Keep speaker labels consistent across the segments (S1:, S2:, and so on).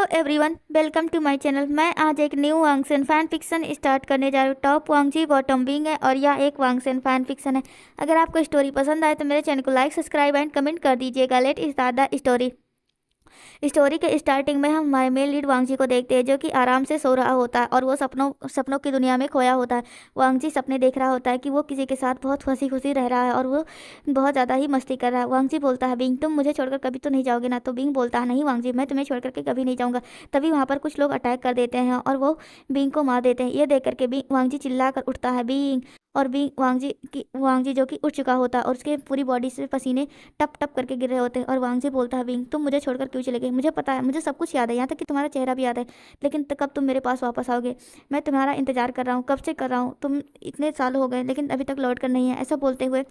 S1: Everyone, welcome to my channel. मैं आज एक new Wangxian fan fiction start करने जा रही हूँ। टॉप वांगजी बॉटम विंग है और यह एक वांगसन फैन फिक्शन है। अगर आपको स्टोरी पसंद आए तो मेरे चैनल को लाइक, सब्सक्राइब एंड कमेंट कर दीजिएगा। Let start the story. Story के स्टार्टिंग में हम हमारे मेन लीड वांगजी को देखते हैं, जो कि आराम से सो रहा होता है और वो सपनों की दुनिया में खोया होता है। वांगजी सपने देख रहा होता है कि वो किसी के साथ बहुत हंसी खुशी रह रहा है और वो बहुत ज़्यादा ही मस्ती कर रहा है। वांगजी बोलता है, बिंग तुम मुझे छोड़कर कभी तो नहीं जाओगे ना? तो बिंग बोलता है, नहीं वांगजी, मैं तुम्हें छोड़कर के कभी नहीं जाऊँगा। तभी वहाँ पर कुछ लोग अटैक कर देते हैं और वो बिंग को मार देते हैं। ये देख करके बिंग वांगजी चिल्ला कर उठता है, बिंग। और बिंग वांगजी जो कि उठ चुका होता है और उसके पूरी बॉडी से पसीने टप टप करके गिर रहे होते हैं। और वांगजी बोलता है, बिंग तुम मुझे छोड़कर क्यों चले गए? मुझे पता है, मुझे सब कुछ याद है, यहाँ तक कि तुम्हारा चेहरा भी याद है, लेकिन कब तुम मेरे पास वापस आओगे? मैं तुम्हारा इंतजार कर रहा हूँ, कब से कर रहा हूँ। तुम इतने साल हो गए लेकिन अभी तक लौट कर नहीं है। ऐसा बोलते हुए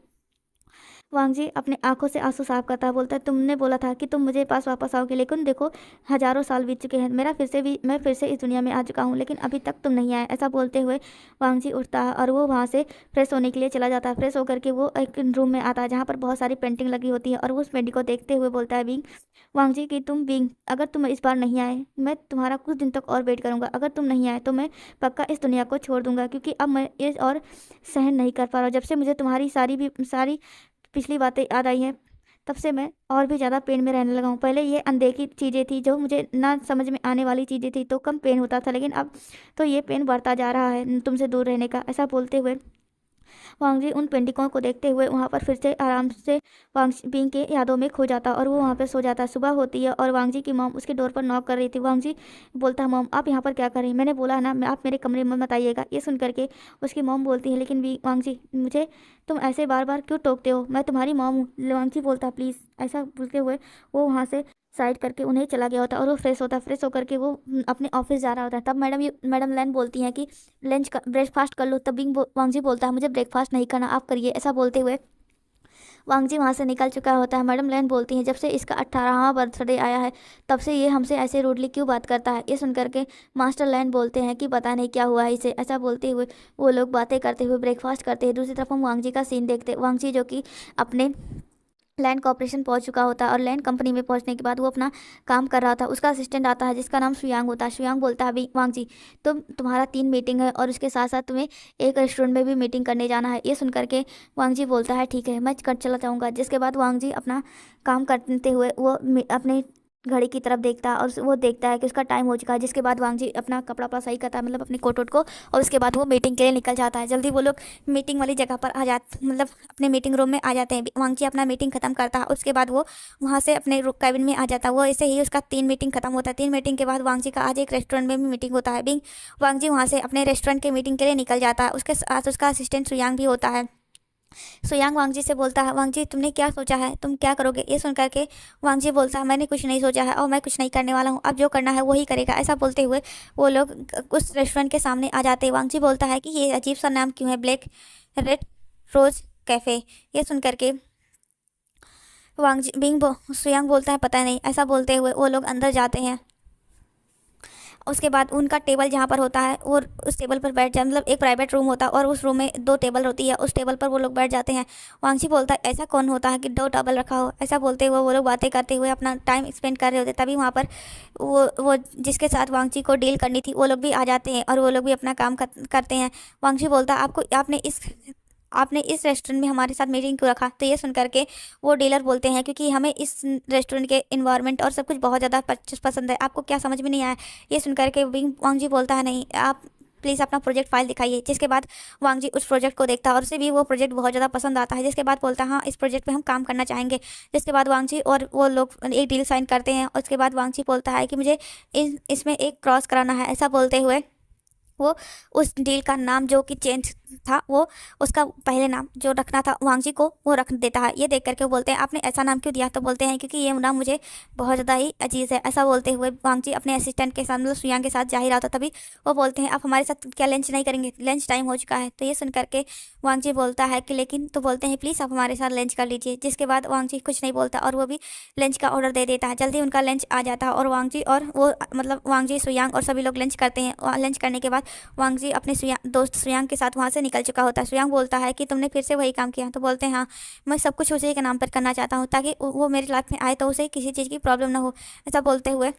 S1: वांगजी अपने आंखों से आंसू साफ करता है। बोलता है, तुमने बोला था कि तुम मुझे पास वापस आओगे, लेकिन देखो हजारों साल बीत चुके हैं। मैं फिर से इस दुनिया में आ चुका हूँ, लेकिन अभी तक तुम नहीं आए। ऐसा बोलते हुए वांगजी उठता है और वो वहाँ से फ्रेश होने के लिए चला जाता है। फ्रेश होकर के वो एक रूम में आता है जहाँ पर बहुत सारी पेंटिंग लगी होती है और वो उस पेंटिंग को देखते हुए बोलता है, बिंग वांगजी कि तुम बिंग, अगर तुम इस बार नहीं आए मैं तुम्हारा कुछ दिन तक और वेट करूँगा। अगर तुम नहीं आए तो मैं पक्का इस दुनिया को छोड़ दूंगा, क्योंकि अब मैं ये और सहन नहीं कर पा रहा हूँ। जब से मुझे तुम्हारी सारी पिछली बातें याद आई हैं, तब से मैं और भी ज़्यादा पेन में रहने लगा हूँ। पहले ये अनदेखी चीज़ें थी जो मुझे ना समझ में आने वाली चीज़ें थी, तो कम पेन होता था, लेकिन अब तो ये पेन बढ़ता जा रहा है तुमसे दूर रहने का। ऐसा बोलते हुए वांगजी उन पेंटिंगों को देखते हुए वहाँ पर फिर से आराम से वांग बिंग के यादों में खो जाता और वो वहाँ पर सो जाता। सुबह होती है और वांगजी की मॉम उसके डोर पर नॉक कर रही थी। वांगजी बोलता है, मॉम आप यहाँ पर क्या कर रही हैं? मैंने बोला है ना, आप मेरे कमरे में मत आइएगा। ये सुन करके उसकी मॉम बोलती है, लेकिन वांगजी मुझे तुम ऐसे बार बार क्यों टोकते हो? मैं तुम्हारी मॉम हूँ। वांगजी बोलता है, प्लीज़। ऐसा बोलते हुए वो वहाँ से साइड करके उन्हें चला गया होता और वो फ्रेश होता। फ्रेश होकर के वो अपने ऑफिस जा रहा होता है। तब मैडम लैन बोलती हैं कि लंच का ब्रेकफास्ट कर लो। तब वांगजी बोलता है, मुझे ब्रेकफास्ट नहीं करना, आप करिए। ऐसा बोलते हुए वांगजी वहाँ से निकल चुका होता है। मैडम लैन बोलती हैं, जब से इसका 18वां बर्थडे आया है तब से ये हमसे ऐसे रूडली क्यों बात करता है? ये सुनकर के मास्टर लैन बोलते हैं कि पता नहीं क्या हुआ है इसे। ऐसा बोलते हुए वो लोग बातें करते हुए ब्रेकफास्ट करते हैं। दूसरी तरफ हम वांगजी का सीन देखते हैं। वांगजी जो कि अपने लैंड कॉर्पोरेशन पहुंच चुका होता है और लैंड कंपनी में पहुंचने के बाद वो अपना काम कर रहा था। उसका असिस्टेंट आता है जिसका नाम शुयांग होता है। शुयांग बोलता है, अभी वांगजी तुम्हारा 3 मीटिंग है और उसके साथ साथ तुम्हें एक रेस्टोरेंट में भी मीटिंग करने जाना है। ये सुन करके वांगजी बोलता है, ठीक है मैं कर चला जाऊँगा। जिसके बाद वांगजी अपना काम करते हुए वो अपने घड़ी की तरफ देखता है और वो देखता है कि उसका टाइम हो चुका है। जिसके बाद वांगजी अपना कपड़ा वपड़ा सही करता है, मतलब अपने कोट वोट को, और उसके बाद वो मीटिंग के लिए निकल जाता है। जल्दी वो लोग मीटिंग वाली जगह पर आ जाते, मतलब अपने मीटिंग रूम में आ जाते हैं। वांगजी अपना मीटिंग खत्म करता है, उसके बाद वो वहाँ से अपने कैबिन में आ जाता है। वो ऐसे ही उसका 3 मीटिंग खत्म होता है। 3 मीटिंग के बाद वांगजी का आज एक रेस्टोरेंट में भी मीटिंग होता है। बिंग वांगजी वहाँ से अपने रेस्टोरेंट के मीटिंग के लिए निकल जाता है। उसके साथ उसका असिस्टेंट सुयांग भी होता है। सुयांग वांगजी से बोलता है, वांगजी तुमने क्या सोचा है, तुम क्या करोगे? ये सुन करके वांगजी बोलता है, मैंने कुछ नहीं सोचा है और मैं कुछ नहीं करने वाला हूँ, अब जो करना है वही करेगा। ऐसा बोलते हुए वो लोग उस रेस्टोरेंट के सामने आ जाते हैं। वांगजी बोलता है कि ये अजीब सा नाम क्यों है, ब्लैक रेड रोज कैफ़े। ये सुन करके सुयांग बोलता है, पता नहीं। ऐसा बोलते हुए वो लोग अंदर जाते हैं। उसके बाद उनका टेबल जहाँ पर होता है और उस टेबल पर बैठ जाए, मतलब एक प्राइवेट रूम होता है और उस रूम में 2 टेबल होती है, उस टेबल पर वो लोग बैठ जाते हैं। वांगजी बोलता है, ऐसा कौन होता है कि 2 टेबल रखा हो? ऐसा बोलते हुए वो लोग बातें करते हुए अपना टाइम स्पेंड कर रहे होते। तभी वहाँ पर वो जिसके साथ वांगजी को डील करनी थी वो लोग भी आ जाते हैं और वो लोग भी अपना काम करते हैं। वांगजी बोलता है, आपने इस रेस्टोरेंट में हमारे साथ मीटिंग क्यों रखा? तो ये सुन करके वो डीलर बोलते हैं, क्योंकि हमें इस रेस्टोरेंट के इन्वायरमेंट और सब कुछ बहुत ज़्यादा पसंद है। आपको क्या समझ में नहीं आया? ये सुन करके वांगजी बोलता है, नहीं आप प्लीज़ अपना प्रोजेक्ट फाइल दिखाइए। जिसके बाद वांगजी उस प्रोजेक्ट को देखता है और उसे भी वो प्रोजेक्ट बहुत ज़्यादा पसंद आता है। जिसके बाद बोलता है, हाँ इस प्रोजेक्ट पे हम काम करना चाहेंगे। जिसके बाद वांगजी और वो लोग एक डील साइन करते हैं। उसके बाद वांगजी बोलता है कि मुझे इसमें एक क्रॉस कराना है। ऐसा बोलते हुए वो उस डील का नाम जो कि चेंज था, वो उसका पहले नाम जो रखना था वांगजी को, वो रख देता है। ये देख करके वो बोलते हैं, आपने ऐसा नाम क्यों दिया? तो बोलते हैं, क्योंकि ये नाम मुझे बहुत ज़्यादा ही अजीज है। ऐसा बोलते हुए वांगजी अपने असिस्टेंट के साथ, मतलब सुयांग के साथ जा ही रहा था। तभी वो बोलते हैं, आप हमारे साथ क्या लंच नहीं करेंगे? लंच टाइम हो चुका है। तो ये सुन करके वांगजी बोलता है कि लेकिन, तो बोलते हैं, प्लीज़ आप हमारे साथ लंच कर लीजिए। जिसके बाद वांगजी कुछ नहीं बोलता और वो भी लंच का ऑर्डर दे देता है। जल्दी उनका लंच आ जाता है और वांगजी और वो, मतलब वांगजी, सुयांग और सभी लोग लंच करते हैं। लंच करने के बाद वांगजी अपने दोस्त सुयांग के साथ वहाँ से निकल चुका होता है। सुयांग बोलता है कि तुमने फिर से वही काम किया? तो बोलते हैं, हाँ मैं सब कुछ उसी के नाम पर करना चाहता हूँ, ताकि वो मेरी लाइफ में आए तो उसे किसी चीज़ की प्रॉब्लम ना हो। ऐसा बोलते हुए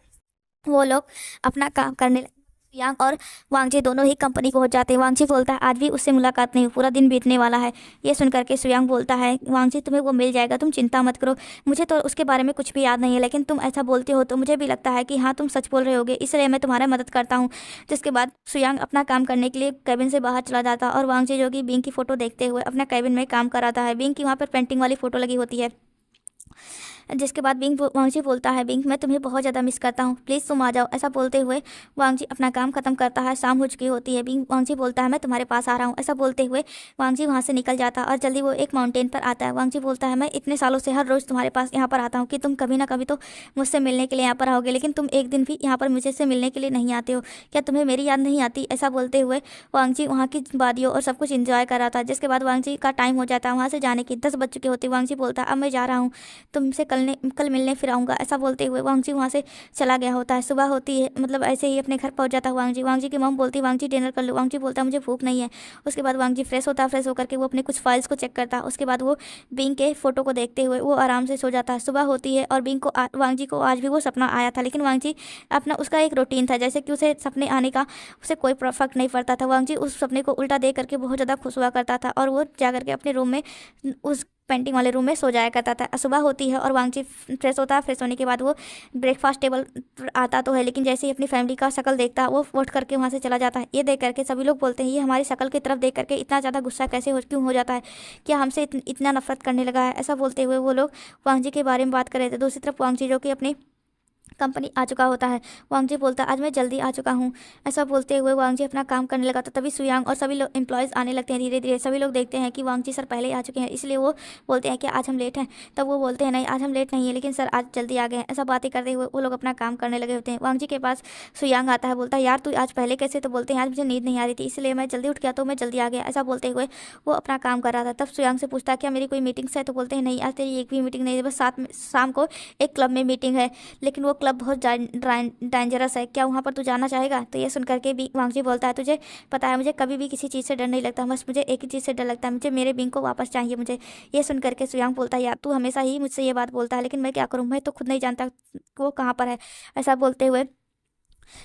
S1: वो लोग अपना काम करने यांग और वांगजी दोनों ही कंपनी पहुंच जाते हैं। वांगजी बोलता है आज भी उससे मुलाकात नहीं हुई, पूरा दिन बीतने वाला है। ये सुन करके सुयांग बोलता है वांगजी तुम्हें वो मिल जाएगा, तुम चिंता मत करो। मुझे तो उसके बारे में कुछ भी याद नहीं है, लेकिन तुम ऐसा बोलते हो तो मुझे भी लगता है कि हाँ तुम सच बोल रहे होगे, इसलिए मैं तुम्हारा मदद करता हूँ। जिसके बाद सुयांग अपना काम करने के लिए कैबिन से बाहर चला जाता और वांगजी जो कि बिंग की फ़ोटो देखते हुए अपना कैबिन में काम कराता है। बिंग की वहाँ पर पेंटिंग वाली फ़ोटो लगी होती है। जिसके बाद वांगजी बोलता है बिंग मैं तुम्हें बहुत ज़्यादा मिस करता हूँ, प्लीज़ तुम आ जाओ। ऐसा बोलते हुए वांगजी अपना काम खत्म करता है। शाम हो चुकी होती है। बिंग वांगजी बोलता है मैं तुम्हारे पास आ रहा हूँ। ऐसा बोलते हुए वांगजी वहाँ से निकल जाता है और जल्दी वो एक माउंटेन पर आता है। वांगजी बोलता है मैं इतने सालों से हर रोज़ तुम्हारे पास यहाँ पर आता हूँ कि तुम कभी ना कभी तो मुझसे मिलने के लिए यहाँ पर आओगे, लेकिन तुम एक दिन भी यहाँ पर मुझे से मिलने के लिए नहीं आते हो। क्या तुम्हें मेरी याद नहीं आती? ऐसा बोलते हुए वांगजी वहाँ की वादियों और सब कुछ इंजॉय कर रहा था। जिसके बाद वांगजी का टाइम हो जाता है वहाँ से जाने की। 10 बज चुके होते। वांगजी बोलता है अब मैं जा रहा हूँ, तुमसे कल मिलने फिर आऊँगा। ऐसा बोलते हुए वांगजी वहाँ से चला गया होता है। सुबह होती है, मतलब ऐसे ही अपने घर पहुँच जाता है वांगजी। वांगजी की मम बोलती है वांगजी डिनर कर लो। वांगजी बोलता है मुझे भूख नहीं है। उसके बाद वांगजी फ्रेश होता है। फ्रेश होकर के वो अपने कुछ फाइल्स को चेक करता है। उसके बाद वो बिंग के फोटो को देखते हुए वो आराम से सो जाता है। सुबह होती है और बिंग को वांगजी को आज भी वो सपना आया था, लेकिन वांगजी अपना उसका एक रूटीन था, जैसे कि उसे सपने आने का उसे कोई फर्क नहीं पड़ता था। वांगजी उस सपने को उल्टा देख करके बहुत ज़्यादा खुश हुआ करता था और वो जा करके अपने रूम में उस पेंटिंग वाले रूम में सो जाया करता था। सुबह होती है और वांगजी फ्रेश होता है। फ्रेश होने के बाद वो ब्रेकफास्ट टेबल पर आता तो है, लेकिन जैसे ही अपनी फैमिली का शक्ल देखता है वो उठ करके वहाँ से चला जाता है। ये देख करके सभी लोग बोलते हैं ये हमारी शक्ल की तरफ देख करके इतना ज़्यादा गुस्सा क्यों हो जाता है, क्या हमसे इतना नफरत करने लगा है। ऐसा बोलते हुए वो लोग वांगजी के बारे में बात कर रहे थे। दूसरी तरफ वांगजी जो कि अपनी कंपनी आ चुका होता है। वांगजी बोलता है आज मैं जल्दी आ चुका हूँ। ऐसा बोलते हुए वांगजी अपना काम करने लगा था। तभी सुयांग और सभी लोग एम्प्लॉयज़ आने लगते हैं धीरे धीरे। सभी लोग देखते हैं कि वांगजी सर पहले आ चुके हैं, इसलिए वो बोलते हैं कि आज हम लेट हैं। तब वो बोलते हैं नहीं आज हम लेट नहीं है, लेकिन सर आज जल्दी आ गए हैं। ऐसा बातें करते हुए वो लोग अपना काम करने लगे होते हैं। वांगजी के पास सुयांग आता है, बोलता है यार तू आज पहले कैसे? तो बोलते हैं आज मुझे नींद नहीं आ रही थी, इसलिए मैं जल्दी उठ गया तो मैं जल्दी आ गया। ऐसा बोलते हुए वो अपना काम कर रहा था। तब सुयांग से पूछता है क्या मेरी कोई मीटिंग्स है? तो बोलते हैं नहीं आज तेरी एक भी मीटिंग नहीं है, बस शाम को एक क्लब में मीटिंग है, लेकिन वो क्लब बहुत डेंजरस है, क्या वहाँ पर तू जाना चाहेगा? तो ये सुन करके भी वांगजी बोलता है तुझे पता है मुझे कभी भी किसी चीज़ से डर नहीं लगता, बस मुझे एक ही चीज़ से डर लगता है, मुझे मेरे बिंग को वापस चाहिए मुझे। ये सुन करके सुयांग बोलता है यार तू हमेशा ही मुझसे ये बात बोलता है, लेकिन मैं क्या करूँ, मैं तो खुद नहीं जानता वो कहाँ पर है। ऐसा बोलते हुए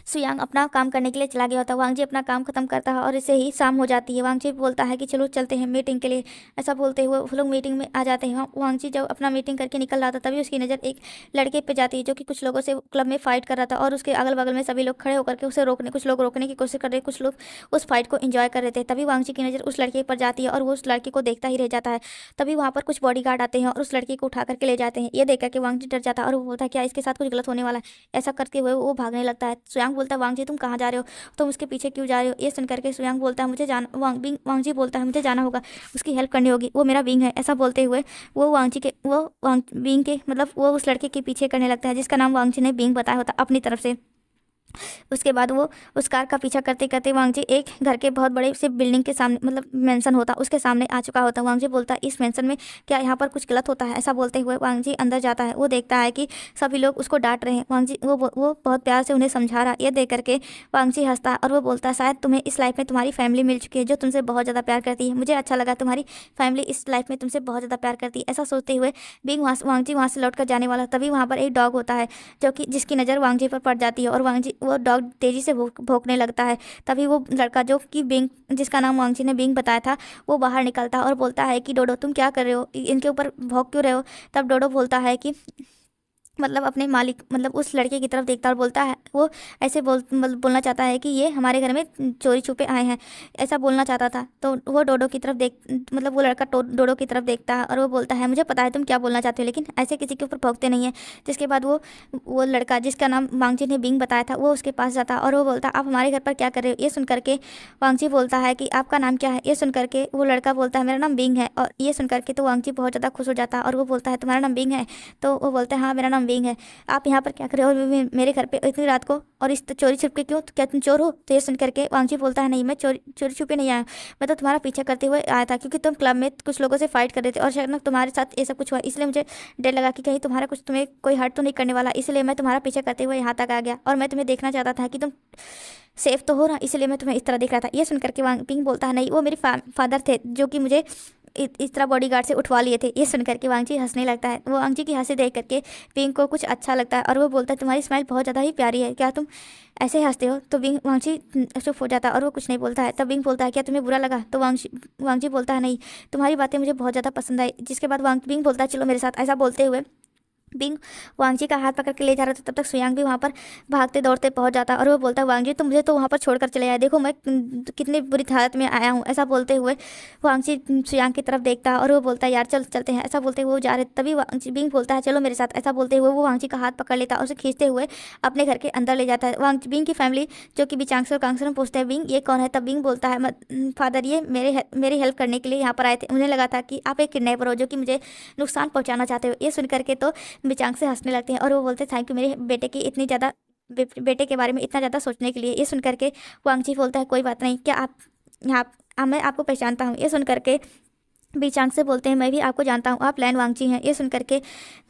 S1: सुयांग अपना काम करने के लिए चला गया होता है। वांगजी अपना काम खत्म करता है और इसे ही शाम हो जाती है। वांगजी बोलता है कि चलो चलते हैं मीटिंग के लिए। ऐसा बोलते हुए वो लोग मीटिंग में आ जाते हैं। वांगजी जब अपना मीटिंग करके निकल रहा था तभी उसकी नज़र एक लड़के पे जाती है जो कि कुछ लोगों से क्लब में फाइट कर रहा था और उसके अगल बगल में सभी लोग खड़े होकर के उसे कुछ लोग रोकने की कोशिश कर रहे, कुछ लोग उस फाइट को एंजॉय कर रहे थे। तभी वांगजी की नज़र उस लड़के पर जाती है और वो उस लड़के को देखता ही रह जाता है। तभी वहाँ पर कुछ बॉडीगार्ड आते हैं और उस लड़के को उठा करके ले जाते हैं। ये देख करके वांगजी डर जाता है और वो बोलता है क्या इसके साथ कुछ गलत होने वाला है। ऐसा करते हुए वो भागने लगता है। सुयांग बोलता है वांगजी तुम कहाँ जा रहे हो, तुम उसके पीछे क्यों जा रहे हो? ये सुन करके सुयांग बोलता है मुझे जाना वांगजी बोलता है मुझे जाना होगा, उसकी हेल्प करनी होगी, वो मेरा बिंग है। ऐसा बोलते हुए वो बिंग के मतलब वो उस लड़के के पीछे करने लगता है जिसका नाम वांगजी ने बिंग बताया होता अपनी तरफ से। उसके बाद वो उस कार का पीछा करते करते वांगजी एक घर के बहुत बड़े से बिल्डिंग के सामने मतलब मेंशन होता उसके सामने आ चुका होता। वांगजी बोलता है इस मेंशन में क्या यहाँ पर कुछ गलत होता है? ऐसा बोलते हुए वांगजी अंदर जाता है। वो देखता है कि सभी लोग उसको डांट रहे हैं। वांगजी वो बहुत प्यार से उन्हें समझा रहा। ये देख करके वांगजी हंसता है और वो बोलता है शायद तुम्हें इस लाइफ में तुम्हारी फैमिली मिल चुकी है जो तुमसे बहुत ज़्यादा प्यार करती है। मुझे अच्छा लगा तुम्हारी फैमिली इस लाइफ में तुमसे बहुत ज़्यादा प्यार करती है। ऐसा सोचते हुए वांगजी वहाँ से लौट कर जाने वाला, तभी वहाँ पर एक डॉग होता है जो कि जिसकी नज़र वांगजी पर पड़ जाती है और वो डॉग तेजी से भौंकने लगता है। तभी वो लड़का जो कि बिंग जिसका नाम वांगजी ने बिंग बताया था वो बाहर निकलता है और बोलता है कि डोडो तुम क्या कर रहे हो, इनके ऊपर भौंक क्यों रहे हो? तब डोडो बोलता है कि मतलब अपने मालिक मतलब उस लड़के की तरफ देखता और बोलता है वो ऐसे बोलना चाहता है कि ये हमारे घर में चोरी छुपे आए हैं, ऐसा बोलना चाहता था। तो वो डोडो की तरफ मतलब वो लड़का डोडो की तरफ देखता है और वो बोलता है मुझे पता है तुम क्या बोलना चाहते हो, लेकिन ऐसे किसी के ऊपर भौंकते नहीं है। जिसके बाद वो लड़का जिसका नाम वांगजी ने बिंग बताया था वो उसके पास जाता और वो बोलता आप हमारे घर पर क्या कर रहे हो? ये सुन करके वांगजी बोलता है कि आपका नाम क्या है? ये सुन करके वो लड़का बोलता है मेरा नाम बिंग है। और ये सुन करके तो वांगजी बहुत ज़्यादा खुश हो जाता है और वो बोलता है तुम्हारा नाम बिंग है? तो वो बोलता है हाँ मेरा नाम बिंग है। आप यहाँ पर क्या कर रहे हो और मेरे घर पे इतनी रात को और इस चोरी छुप के क्यों? तो क्या तुम चोर हो? तो ये सुन करके वांगजी बोलता है नहीं मैं चोरी छुपे नहीं आया, मैं तो तुम्हारा पीछा करते हुए आया था क्योंकि तुम क्लब में कुछ लोगों से फाइट कर रहे थे और शायद तुम्हारे साथ ये सब कुछ हुआ, इसलिए मुझे डर लगा कि कहीं तुम्हें कोई हर्ट तो नहीं करने वाला, इसलिए मैं तुम्हारा पीछा करते हुए यहाँ तक आ गया और मैं तुम्हें देखना चाहता था कि तुम सेफ तो हो ना, इसलिए मैं तुम्हें इस तरह देख रहा था। ये सुन करके पिंग बोलता है नहीं वो मेरे फादर थे जो कि मुझे इस तरह बॉडीगार्ड से उठवा लिए थे। ये सुन करके वांगजी हंसने लगता है। वो वांगजी की हंसी देख करके बिंग को कुछ अच्छा लगता है और वो बोलता है तुम्हारी स्माइल बहुत ज़्यादा ही प्यारी है, क्या तुम ऐसे हंसते हो? तो बिंग वांगजी चुप हो जाता है और वो कुछ नहीं बोलता है। तब बिंग बोलता है क्या तुम्हें बुरा लगा? तो वांगजी बोलता है नहीं, तुम्हारी बातें मुझे बहुत ज़्यादा पसंद आई। जिसके बाद बिंग बोलता है चलो मेरे साथ। ऐसा बोलते हुए बिंग वांगजी का हाथ पकड़ के ले जा रहा था। तब तक सुयांग भी वहाँ पर भागते दौड़ते पहुँच जाता और वो बोलता है वांगजी तुम मुझे तो वहाँ पर छोड़कर चले आए, देखो मैं कितनी बुरी हालत में आया हूँ। ऐसा बोलते हुए वांगजी सुयांग की तरफ देखता है और वो बोलता है यार चल चलते हैं। ऐसा बोलते हुए वो जा रहे, तभी बिंग बोलता है चलो मेरे साथ। ऐसा बोलते हुए वो वांगजी का हाथ पकड़ लेता है और उसे खींचते हुए अपने घर के अंदर ले जाता है। बिंग की फैमिली जो कि बिचांगसे और कांगसे में पूछते हैं बिंग ये कौन है? तब बिंग बोलता है फादर ये मेरी हेल्प करने के लिए यहाँ पर आए थे। उन्हें लगा था कि आप एक किडनैपर हो जो कि मुझे नुकसान पहुँचाना चाहते हो। ये सुन करके तो बिचांग से हंसने लगते हैं और वो बोलते हैं थैंक यू मेरे बेटे की इतनी ज़्यादा बेटे के बारे में इतना ज़्यादा सोचने के लिए। ये सुन करके वांगजी बोलता है कोई बात नहीं, क्या आप यहाँ मैं आपको पहचानता हूँ। ये सुन करके बीचांग से बोलते हैं मैं भी आपको जानता हूँ, आप लैन वांगची हैं। ये सुन करके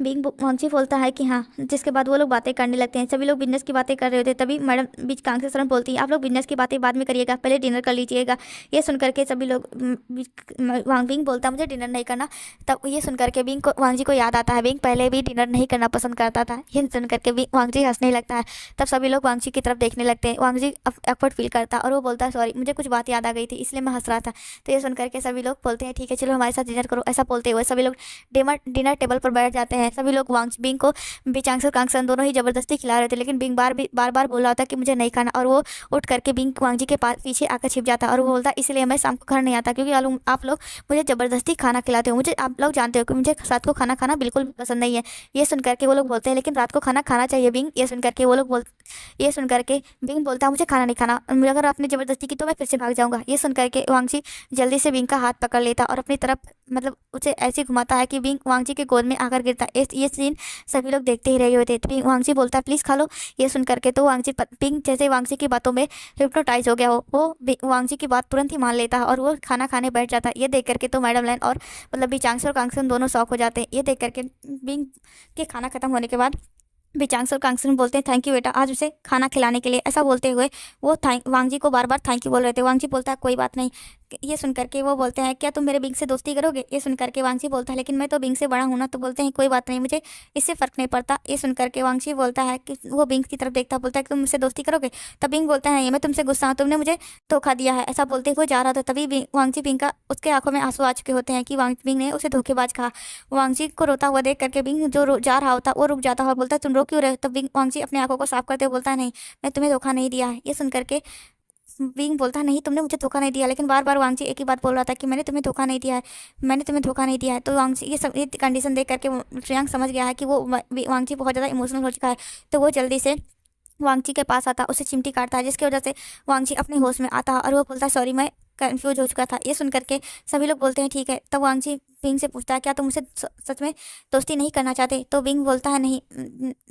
S1: बिंग वांगची बोलता है कि हाँ। जिसके बाद वो लोग बातें करने लगते हैं। सभी लोग बिजनेस की बातें कर रहे होते हैं। तभी मैडम बीचांग से शरण बोलती है आप लोग बिजनेस की बातें बाद में करिएगा, पहले डिनर कर लीजिएगा। ये सुन करके सभी लोग बिंग बोलता है मुझे डिनर नहीं करना। तब ये सुन करके वांगजी को याद आता है बिंग पहले भी डिनर नहीं करना पसंद करता था। ये सुन करके वांगजी हंसने लगता है। तब सभी लोग वांगजी की तरफ देखने लगते हैं। वांगजी अकवर्ड फील करता है और वो बोलता है सॉरी मुझे कुछ बात याद आ गई थी इसलिए मैं हंस रहा था। तो ये सुन करके सभी लोग बोलते हैं ठीक है चलो हमारे साथ डिनर करो। ऐसा बोलते हुए सभी लोग डिनर टेबल पर बैठ जाते हैं। सभी लोग बिंग को बिचांगसन कांगसन दोनों ही जबरदस्ती खिला रहे थे, लेकिन बिंग बार बार बोल रहा था कि मुझे नहीं खाना और वो उठ करके बिंग वांगजी के पास पीछे आकर छिप जाता और वो बोलता इसलिए मैं शाम को घर नहीं आता क्योंकि आप लोग मुझे जबरदस्ती खाना खिलाते हो। मुझे आप लोग जानते हो कि मुझे रात को खाना खाना बिल्कुल पसंद नहीं है। ये सुन करके वो लोग बोलते हैं लेकिन रात को खाना खाना चाहिए बिंग। ये सुन करके बिंग बोलता है मुझे खाना नहीं खाना, अगर आपने जबरदस्ती की तो मैं फिर से भाग जाऊंगा। ये सुन करके वांगजी जल्दी से बिंग का हाथ पकड़ लेता और अपनी तरफ मतलब उसे ऐसे घुमाता है कि बिंग वांगजी के गोद में आकर गिरता है। ये सीन सभी लोग देखते ही रहे होते। तो वांगजी बोलता है प्लीज़ खा लो। ये सुन करके तो बिंग जैसे वांगजी की बातों में हिप्नोटाइज हो गया हो, वो वांगजी की बात तुरंत ही मान लेता है और वो खाना खाने बैठ जाता है। ये देख करके तो मैडम लैन और मतलब बिचांगसे और कांगसन दोनों शौक हो जाते हैं। ये देख करके बिंग के खाना खत्म होने के बाद बिचांगसे और कांगसन बोलते हैं थैंक यू बेटा आज उसे खाना खिलाने के लिए। ऐसा बोलते हुए वो वांगजी को बार बार थैंक यू बोल रहे थे। वांगजी बोलता है कोई बात नहीं। ये सुन करके वो बोलते हैं क्या तुम मेरे बिंग से दोस्ती करोगे? ये सुन करके वांगजी बोलता है लेकिन मैं तो बिंग से बड़ा हूँ ना। तो बोलते हैं कोई बात नहीं मुझे इससे फ़र्क नहीं पड़ता। ये सुन करके वांगजी बोलता है कि वो बिंग की तरफ देखता बोलता है कि तुम मुझसे दोस्ती करोगे? तब बिंग बोलता है नहीं मैं तुमसे गुस्सा हूँ, तुमने मुझे धोखा दिया है। ऐसा बोलते हुए जा रहा था तभी वांगजी बिंग का उसके आंखों में आंसू आ चुके होते हैं कि बिंग ने उसे धोखेबाज कहा। वांगजी को रोता हुआ देख करके बिंग जो जा रहा होता वो रुक जाता और बोलता है तुम रो क्यों रहे? तब वांगजी अपनी आंखों को साफ करते हुए बोलता है नहीं मैं तुम्हें धोखा नहीं दिया है। ये सुन करके बिंग बोलता है नहीं तुमने मुझे धोखा नहीं दिया, लेकिन बार बार वांगजी एक ही बात बोल रहा था कि मैंने तुम्हें धोखा नहीं दिया है, मैंने तुम्हें धोखा नहीं दिया है। तो वांगजी ये कंडीशन देख करके श्रेयांग समझ गया है कि वो वांगजी बहुत ज़्यादा इमोशनल हो चुका है। तो वो जल्दी से वांगजी के पास आता उसे चिमटी काटता है जिसकी वजह से वांगजी अपने होश में आता है और वो बोलता है सॉरी मैं कंफ्यूज हो चुका था। ये सुन करके सभी लोग बोलते हैं ठीक है। तब वांगजी बिंग से पूछता है क्या तुम मुझसे सच में दोस्ती नहीं करना चाहते? तो बिंग बोलता है नहीं,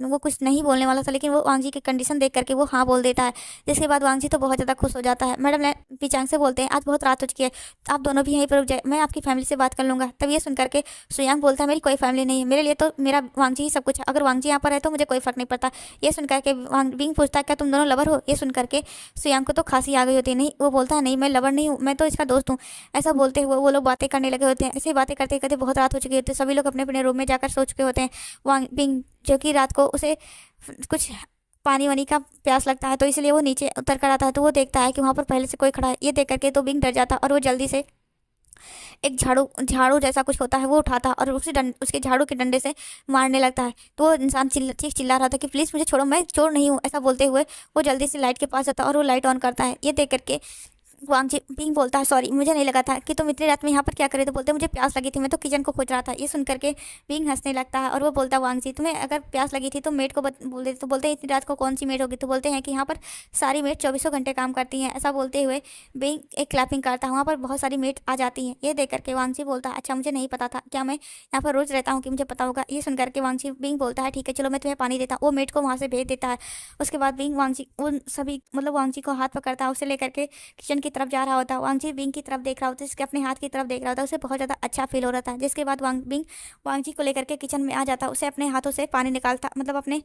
S1: वो कुछ नहीं बोलने वाला था लेकिन वो वांगजी की कंडीशन देख करके वो हाँ बोल देता है। जिसके बाद वांगजी तो बहुत ज़्यादा खुश हो जाता है। मैडम बिचांग से बोलते हैं आज बहुत रात हो चुकी है, आप दोनों भी यहीं पर रुक जाए, मैं आपकी फैमिली से बात कर लूँगा। तब ये सुन करके सुयांग बोलता है मेरी कोई फैमिली नहीं है, मेरे लिए तो मेरा वांगजी ही सब कुछ है, अगर वांगजी यहाँ पर है तो मुझे कोई फ़र्क नहीं पड़ता। ये सुन करके बिंग पूछता है क्या तुम दोनों लवर हो? ये सुन करके सुयांग को तो खांसी आ गई होती है। नहीं, वो बोलता है नहीं मैं लवर नहीं हूँ, मैं तो इसका दोस्त हूँ। ऐसा बोलते हुए वो लोग बातें करने लगे होते हैं। ऐसी बातें करते करते बहुत रात हो चुकी होती है। सभी लोग अपने अपने रूम में जाकर सो चुके होते हैं। बिंग जो कि रात को उसे कुछ पानी वानी का प्यास लगता है तो इसलिए वो नीचे उतर कर आता है। तो वो देखता है कि वहाँ पर पहले से कोई खड़ा है। ये देख करके तो बिंग डर जाता और वो जल्दी से एक झाड़ू जैसा कुछ होता है वो उठाता और उसके झाड़ू के डंडे से मारने लगता है। तो वो इंसान चिल्ला रहा था कि प्लीज़ मुझे छोड़ो, मैं चोर नहीं हूँ। ऐसा बोलते हुए वो जल्दी से लाइट के पास जाता और वो लाइट ऑन करता है। ये देख करके वांगजी बिंग बोलता है सॉरी मुझे नहीं लगा था कि तुम इतनी रात में यहाँ पर क्या करे। तो बोलते मुझे प्यास लगी थी, मैं तो किचन को खोज रहा था। ये सुन करके बिंग हंसने लगता है और वो बोलता है वांगजी तुम्हें अगर प्यास लगी थी तो मेड को बोल देते। तो बोलते हैं इतनी रात को कौन सी मेड होगी? तो बोलते हैं कि यहाँ पर सारी मेड 24 घंटे काम करती हैं। ऐसा बोलते हुए बिंग एक क्लैपिंग करता है, वहाँ पर बहुत सारी मेड आ जाती हैं। ये देख करके वांगजी बोलता है अच्छा मुझे नहीं पता था, क्या मैं यहाँ पर रोज़ रहता हूँ कि मुझे पता होगा? ये सुन करके वांगजी बिंग बोलता है ठीक है चलो मैं तुम्हें पानी देता हूँ। वो मेड को वहाँ से भेज देता है। उसके बाद बिंग वांगजी उन सभी मतलब वांगजी को हाथ पकड़ता है, उसे लेकर के किचन की तरफ जा रहा होता है। वांगजी बिंग की तरफ देख रहा होता है, जिसके अपने हाथ की तरफ देख रहा होता है, उसे बहुत ज़्यादा अच्छा फील हो रहा था। जिसके बाद बिंग वांगजी को लेकर के किचन में आ जाता है, उसे अपने हाथों से पानी निकालता मतलब अपने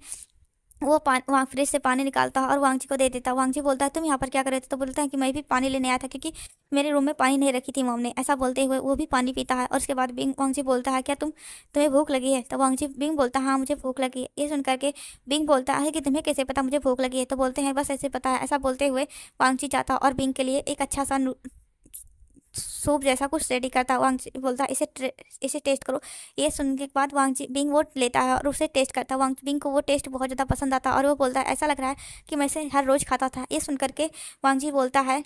S1: वो वहाँ फ्रिज से पानी निकालता है और वांगजी को दे देता है। वांगजी बोलता है तुम यहाँ पर क्या कर रहे थे? तो बोलता है कि मैं भी पानी लेने आया था क्योंकि मेरे रूम में पानी नहीं रखी थी मॉम ने। ऐसा बोलते हुए वो भी पानी पीता है और उसके बाद बिंग वांगजी बोलता है क्या तुम्हें भूख लगी है? तो वांगजी बिंग बोलता है हाँ मुझे भूख लगी है। ये सुन करके बिंग बोलता है कि तुम्हें कैसे पता मुझे भूख लगी है? तो बोलते हैं बस ऐसे पता है। ऐसा बोलते हुए वांगजी जाता और बिंग के लिए एक अच्छा सा सूप जैसा कुछ रेडी करता है। वांगजी बोलता है इसे टेस्ट करो। ये सुनने के बाद वांगजी बिंग वो लेता है और उसे टेस्ट करता है। वांग बिंग को वो टेस्ट बहुत ज़्यादा पसंद आता है और वो बोलता है ऐसा लग रहा है कि मैं इसे हर रोज़ खाता था। ये सुन करके वांगजी बोलता है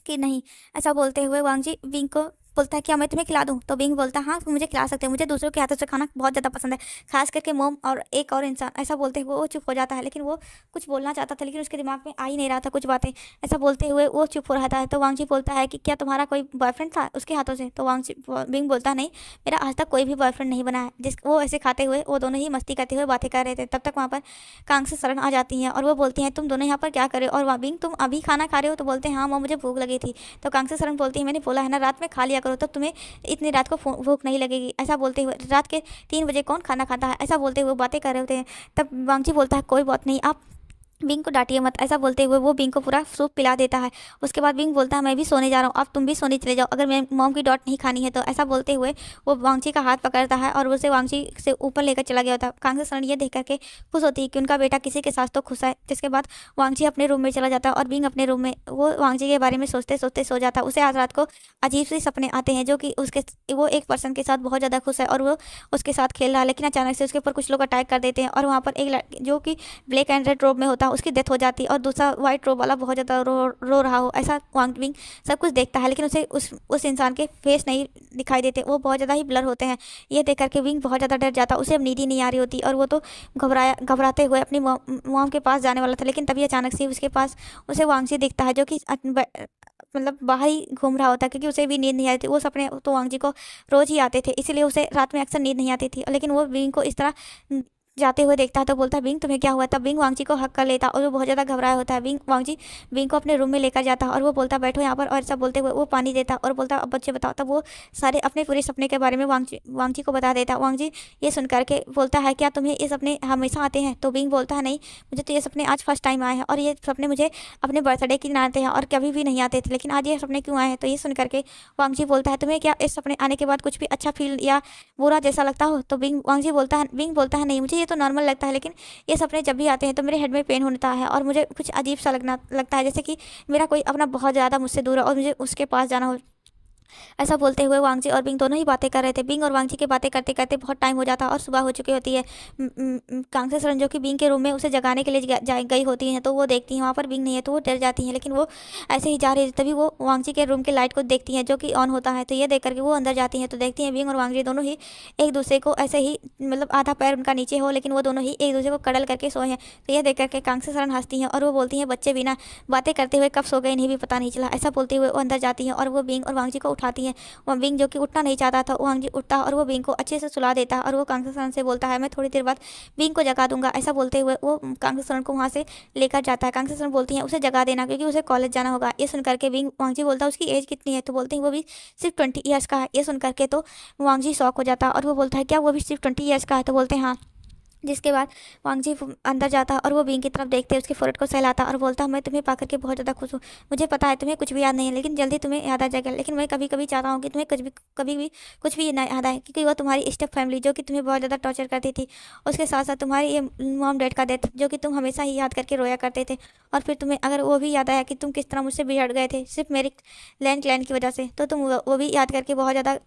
S1: कि नहीं। ऐसा बोलते हुए वांगजी बिंग को बोलता है क्या मैं तुम्हें खिला दूँ? तो बिंग बोलता है हाँ तुम मुझे खिला सकते हो, मुझे दूसरों के हाथों से खाना बहुत ज़्यादा पसंद है, खास करके मोम और एक और इंसान। ऐसा बोलते हुए वो चुप हो जाता है, लेकिन वो कुछ बोलना चाहता था लेकिन उसके दिमाग में आ ही नहीं रहा था कुछ बातें। ऐसा बोलते हुए वो चुप हो रहा है। तो वांगजी बोलता है कि क्या तुम्हारा कोई बॉयफ्रेंड था उसके हाथों से? तो बिंग बोलता है नहीं, मेरा आज तक कोई भी बॉयफ्रेंड नहीं बना है। वो ऐसे खाते हुए वो दोनों ही मस्ती करते हुए बातें कर रहे थे। तब तक वहाँ पर कांग से शरण आ जाती हैं और वो बोलती हैं तुम दोनों यहाँ पर क्या कर रहे हो? और वहाँ बिंग तुम अभी खाना खा रहे हो? तो बोलते हैं हाँ मॉम मुझे भूख लगी थी। तो कांग से शरण बोलती है मैंने बोला है ना रात में खा लिया करो, तब तुम्हें इतनी रात को भूख नहीं लगेगी। ऐसा बोलते हुए रात के 3 बजे कौन खाना खाता है? ऐसा बोलते हुए बातें कर रहे होते हैं। तब वांगजी बोलता है कोई बात नहीं, आप बिंग को डांटिए मत। ऐसा बोलते हुए वो बिंग को पूरा सूप पिला देता है। उसके बाद बिंग बोलता है मैं भी सोने जा रहा हूँ, अब तुम भी सोने चले जाओ अगर मैं मॉम की डांट नहीं खानी है तो। ऐसा बोलते हुए वो वांगजी का हाथ पकड़ता है और उसे वांगजी से ऊपर लेकर चला गया होता है। कांग से शरण ये देख करके खुश होती है कि उनका बेटा किसी के साथ तो खुश है। जिसके बाद वांगजी अपने रूम में चला जाता है और बिंग अपने रूम में वो वांगजी के बारे में सोचते सोचते सो जाता है। उसे आज रात को अजीब से सपने आते हैं जो कि वो एक पर्सन के साथ बहुत ज़्यादा खुश है और वो उसके साथ खेल रहा है, लेकिन अचानक से उसके ऊपर कुछ लोग अटैक कर देते हैं और वहाँ पर एक लड़की जो कि ब्लैक एंड रेड रोब में होता है उसकी डेथ हो जाती है और दूसरा वाइट रोब वाला बहुत ज़्यादा रो रहा हो। ऐसा वांग बिंग सब कुछ देखता है लेकिन उसे उस इंसान के फेस नहीं दिखाई देते, वो बहुत ज़्यादा ही ब्लर होते हैं। ये देख करके विंग बहुत ज़्यादा डर जाता, उसे अब नींद ही नहीं आ रही होती और वो तो घबराते हुए अपनी मॉम के पास जाने वाला था। लेकिन तभी अचानक से उसके पास उसे वांगजी दिखता है जो कि मतलब बाहर ही घूम रहा होता है क्योंकि उसे भी नींद नहीं आती थी। वो सपने तो वांगजी को रोज ही आते थे, इसीलिए उसे रात में अक्सर नींद नहीं आती थी। लेकिन वो विंग को इस तरह जाते हुए देखता है तो बोलता है बिंग तुम्हें क्या हुआ? तब बिंग वांगजी को हक कर लेता और वो बहुत ज़्यादा घबराया होता है। वांगजी बिंग को अपने रूम में लेकर जाता और वो बोलता बैठो यहाँ पर, और ऐसा बोलते हुए वो पानी देता और बोलता अब बच्चे बताओ। तब वो सारे अपने पूरे सपने के बारे में वांगजी को बता देता। वांगजी ये सुन करके बोलता है क्या तुम्हें ये सपने हमेशा आते हैं? तो बिंग बोलता है नहीं, मुझे तो ये सपने आज फर्स्ट टाइम आए हैं और ये सपने मुझे अपने बर्थडे के दिन आते हैं और कभी भी नहीं आते थे, लेकिन आज ये सपने क्यों आए हैं? तो ये सुन करके वांगजी बोलता है तुम्हें क्या इस सपने आने के बाद कुछ भी अच्छा फील या बुरा जैसा लगता हो? तो बिंग बोलता है नहीं, मुझे ये तो नॉर्मल लगता है, लेकिन ये सपने जब भी आते हैं तो मेरे हेड में पेन होता है और मुझे कुछ अजीब सा लगता है जैसे कि मेरा कोई अपना बहुत ज़्यादा मुझसे दूर है और मुझे उसके पास जाना हो। ऐसा बोलते हुए वांगजी और बिंग दोनों ही बातें कर रहे थे। बिंग और वांगजी की बातें करते करते बहुत टाइम हो जाता और सुबह हो चुकी होती है। कांगसे सरन जो कि बिंग के रूम में उसे जगाने के लिए गई होती हैं तो वो देखती हैं वहाँ पर बिंग नहीं है तो वो डर जाती हैं, लेकिन वो ऐसे ही जा रही है तभी वो वांगजी के रूम के लाइट को देखती हैं जो कि ऑन होता है। तो ये देख करके वो अंदर जाती हैं तो देखती हैं बिंग और वांगजी दोनों ही एक दूसरे को ऐसे ही मतलब आधा पैर उनका नीचे हो लेकिन वो दोनों ही एक दूसरे को कडल करके सोए हैं। तो ये देख करके कांगसे सरन हंसती हैं और वो बोलती हैं बच्चे बिना बातें करते हुए कब सो गए इन्हें भी पता नहीं चला। ऐसा बोलते हुए वो अंदर जाती हैं और वो बिंग और वांगजी को उठाती हैं। वो बिंग जो कि उठना नहीं चाहता था वांगजी उठता और वो बिंग को अच्छे से सुला देता और वो कांगसे सरन से बोलता है मैं थोड़ी देर बाद बिंग को जगा दूंगा। ऐसा बोलते हुए वो कांगसे सरन को वहाँ से लेकर जाता है। कांगसे सरन बोलती हैं उसे जगा देना क्योंकि उसे कॉलेज जाना होगा। ये सुन करके बिंग वांगजी बोलता है उसकी एज कितनी है? तो बोलते हैं वो भी सिर्फ 20 ईयर्स का है। ये सुन करके तो वांगजी शॉक हो जाता और वो बोलता है क्या वो भी सिर्फ 20 ईयर्स का है? तो बोलते हैं हाँ। जिसके बाद वांगजी अंदर जाता और वो बिंग की तरफ देखते उसके फोrehead को सहलाता और बोलता मैं तुम्हें पाकर के बहुत ज़्यादा खुश हूँ। मुझे पता है तुम्हें कुछ भी याद नहीं है लेकिन जल्दी तुम्हें याद आ जाएगा, लेकिन मैं कभी कभी चाहता हूँ कि तुम्हें कभी भी कुछ भी ना याद आए क्योंकि वह तुम्हारी स्टेप फैमिली जो कि तुम्हें बहुत ज़्यादा टॉर्चर करती थी, उसके साथ साथ तुम्हारी ये मॉम डैड का डेथ जो कि तुम हमेशा ही याद करके रोया करते थे, और फिर तुम्हें अगर वो भी याद आया कि तुम किस तरह मुझसे बिछड़ गए थे सिर्फ मेरे लैंड क्लैन की वजह से, तो तुम वो भी याद करके बहुत ज़्यादा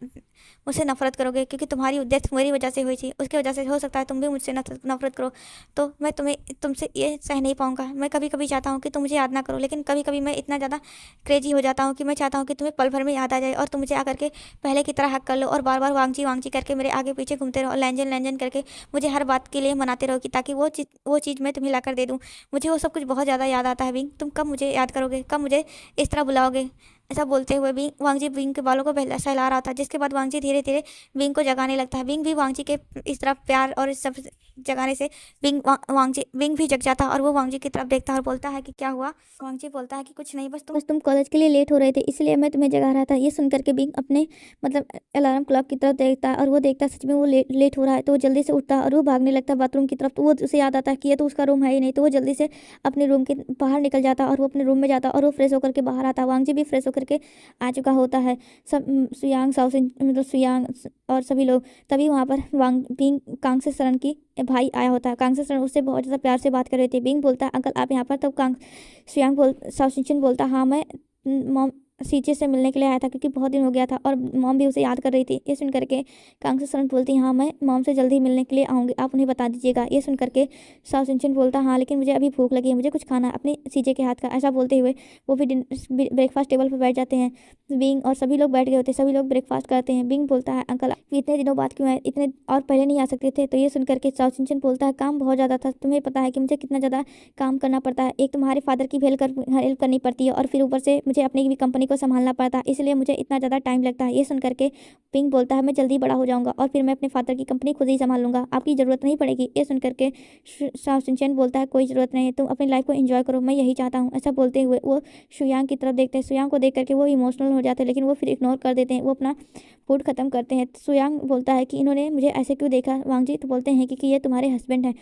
S1: मुझसे नफरत करोगे क्योंकि तुम्हारी डेथ मेरी वजह से हुई थी, उसकी वजह से हो सकता है तुम भी मुझसे नफरत करो। तो मैं तुमसे ये सह नहीं पाऊंगा। मैं कभी कभी चाहता हूँ कि तुम मुझे याद ना करो, लेकिन कभी कभी मैं इतना ज़्यादा क्रेजी हो जाता हूँ कि मैं चाहता हूँ कि तुम्हें पल भर में याद आ जाए और तुम मुझे आकर के पहले की तरह हक कर लो और बार बार वांगजी वांगजी करके मेरे आगे पीछे घूमते रहो और लैंजन लैंजन करके मुझे हर बात के लिए मनाते रहो कि ताकि वो चीज़ मैं तुम्हें ला कर दे दूँ। मुझे वो सब कुछ बहुत ज़्यादा याद आता है बिंग, तुम कब मुझे याद करोगे, कब मुझे इस तरह बुलाओगे? ऐसा बोलते हुए बिंग वांगजी बिंग के बालों को सहला रहा था, जिसके बाद वांगजी धीरे धीरे बिंग को जगाने लगता है। बिंग भी वांगजी के इस तरफ प्यार और इस सब जगाने से बिंग भी जग जाता और वो वांगजी की तरफ देखता और बोलता है कि क्या हुआ। वांगजी बोलता है कि कुछ नहीं, बस तुम कॉलेज के लिए लेट हो रहे थे, इसलिए मैं तुम्हें जगा रहा था। ये सुनकर के बिंग अपने मतलब अलार्म क्लॉक की तरफ देखता है और वो देखता सच में वो लेट हो रहा है, तो वो जल्दी से उठता है और वो भागने लगता है बाथरूम की तरफ। तो वो उसे याद आता है कि ये तो उसका रूम है ही नहीं, तो वो जल्दी से अपने रूम के बाहर निकल जाता और वो अपने रूम में जाता और वो फ्रेश होकर के बाहर आता। वांगजी भी फ्रेश होकर के आ चुका होता है। सब सुयांग साउसिन मतलब सुयांग और सभी लोग तभी वहाँ पर वांग बिंग कांगसे शरण की भाई आया होता है। कांगसे शरण उससे बहुत ज़्यादा प्यार से बात कर रहे थे। बिंग बोलता है अंकल आप यहाँ पर, तब सुयांग साउसिन बोलता हाँ मैं मॉम सीचे से मिलने के लिए आया था क्योंकि बहुत दिन हो गया था और मॉम भी उसे याद कर रही थी। ये सुन करके कांगसे शरण बोलती हाँ मैं मॉम से जल्दी मिलने के लिए आऊँगी, आप उन्हें बता दीजिएगा। ये सुन करके साउ सिंचन बोलता हाँ लेकिन मुझे अभी भूख लगी है, मुझे कुछ खाना है अपने सीजे के हाथ का। ऐसा बोलते हुए वो भी ब्रेकफास्ट टेबल पर बैठ जाते हैं। बिंग और सभी लोग बैठ गए होते हैं, सभी लोग ब्रेकफास्ट करते हैं। बिंग बोलता है अंकल इतने दिनों बाद क्यों आए, इतने और पहले नहीं आ सकते थे। तो ये सुन करके साउ सिंचन बोलता है काम बहुत ज़्यादा था, तुम्हें पता है कि मुझे कितना ज़्यादा काम करना पड़ता है। एक तुम्हारे फादर की हेल्प करनी पड़ती है और फिर ऊपर से मुझे अपनी भी कंपनी को संभालना पड़ता है, इसलिए मुझे इतना ज़्यादा टाइम लगता है। ये सुन करके पिंग बोलता है मैं जल्दी बड़ा हो जाऊंगा और फिर मैं अपने फादर की कंपनी खुद ही संभाल लूंगा, आपकी ज़रूरत नहीं पड़ेगी। ये सुन करके साउ सिंचन बोलता है कोई ज़रूरत नहीं है, तुम अपनी लाइफ को एंजॉय करो, मैं यही चाहता हूँ। ऐसा बोलते हुए वो सुयांग की तरफ देखते हैं। सुयांग को देख करके वो इमोशनल हो जाते हैं, लेकिन वो फिर इग्नोर कर देते हैं, वो अपना फूड खत्म करते हैं। सुयांग बोलता है कि इन्होंने मुझे ऐसे क्यों देखा वांगजी, तो बोलते हैं कि ये तुम्हारे हस्बैंड हैं।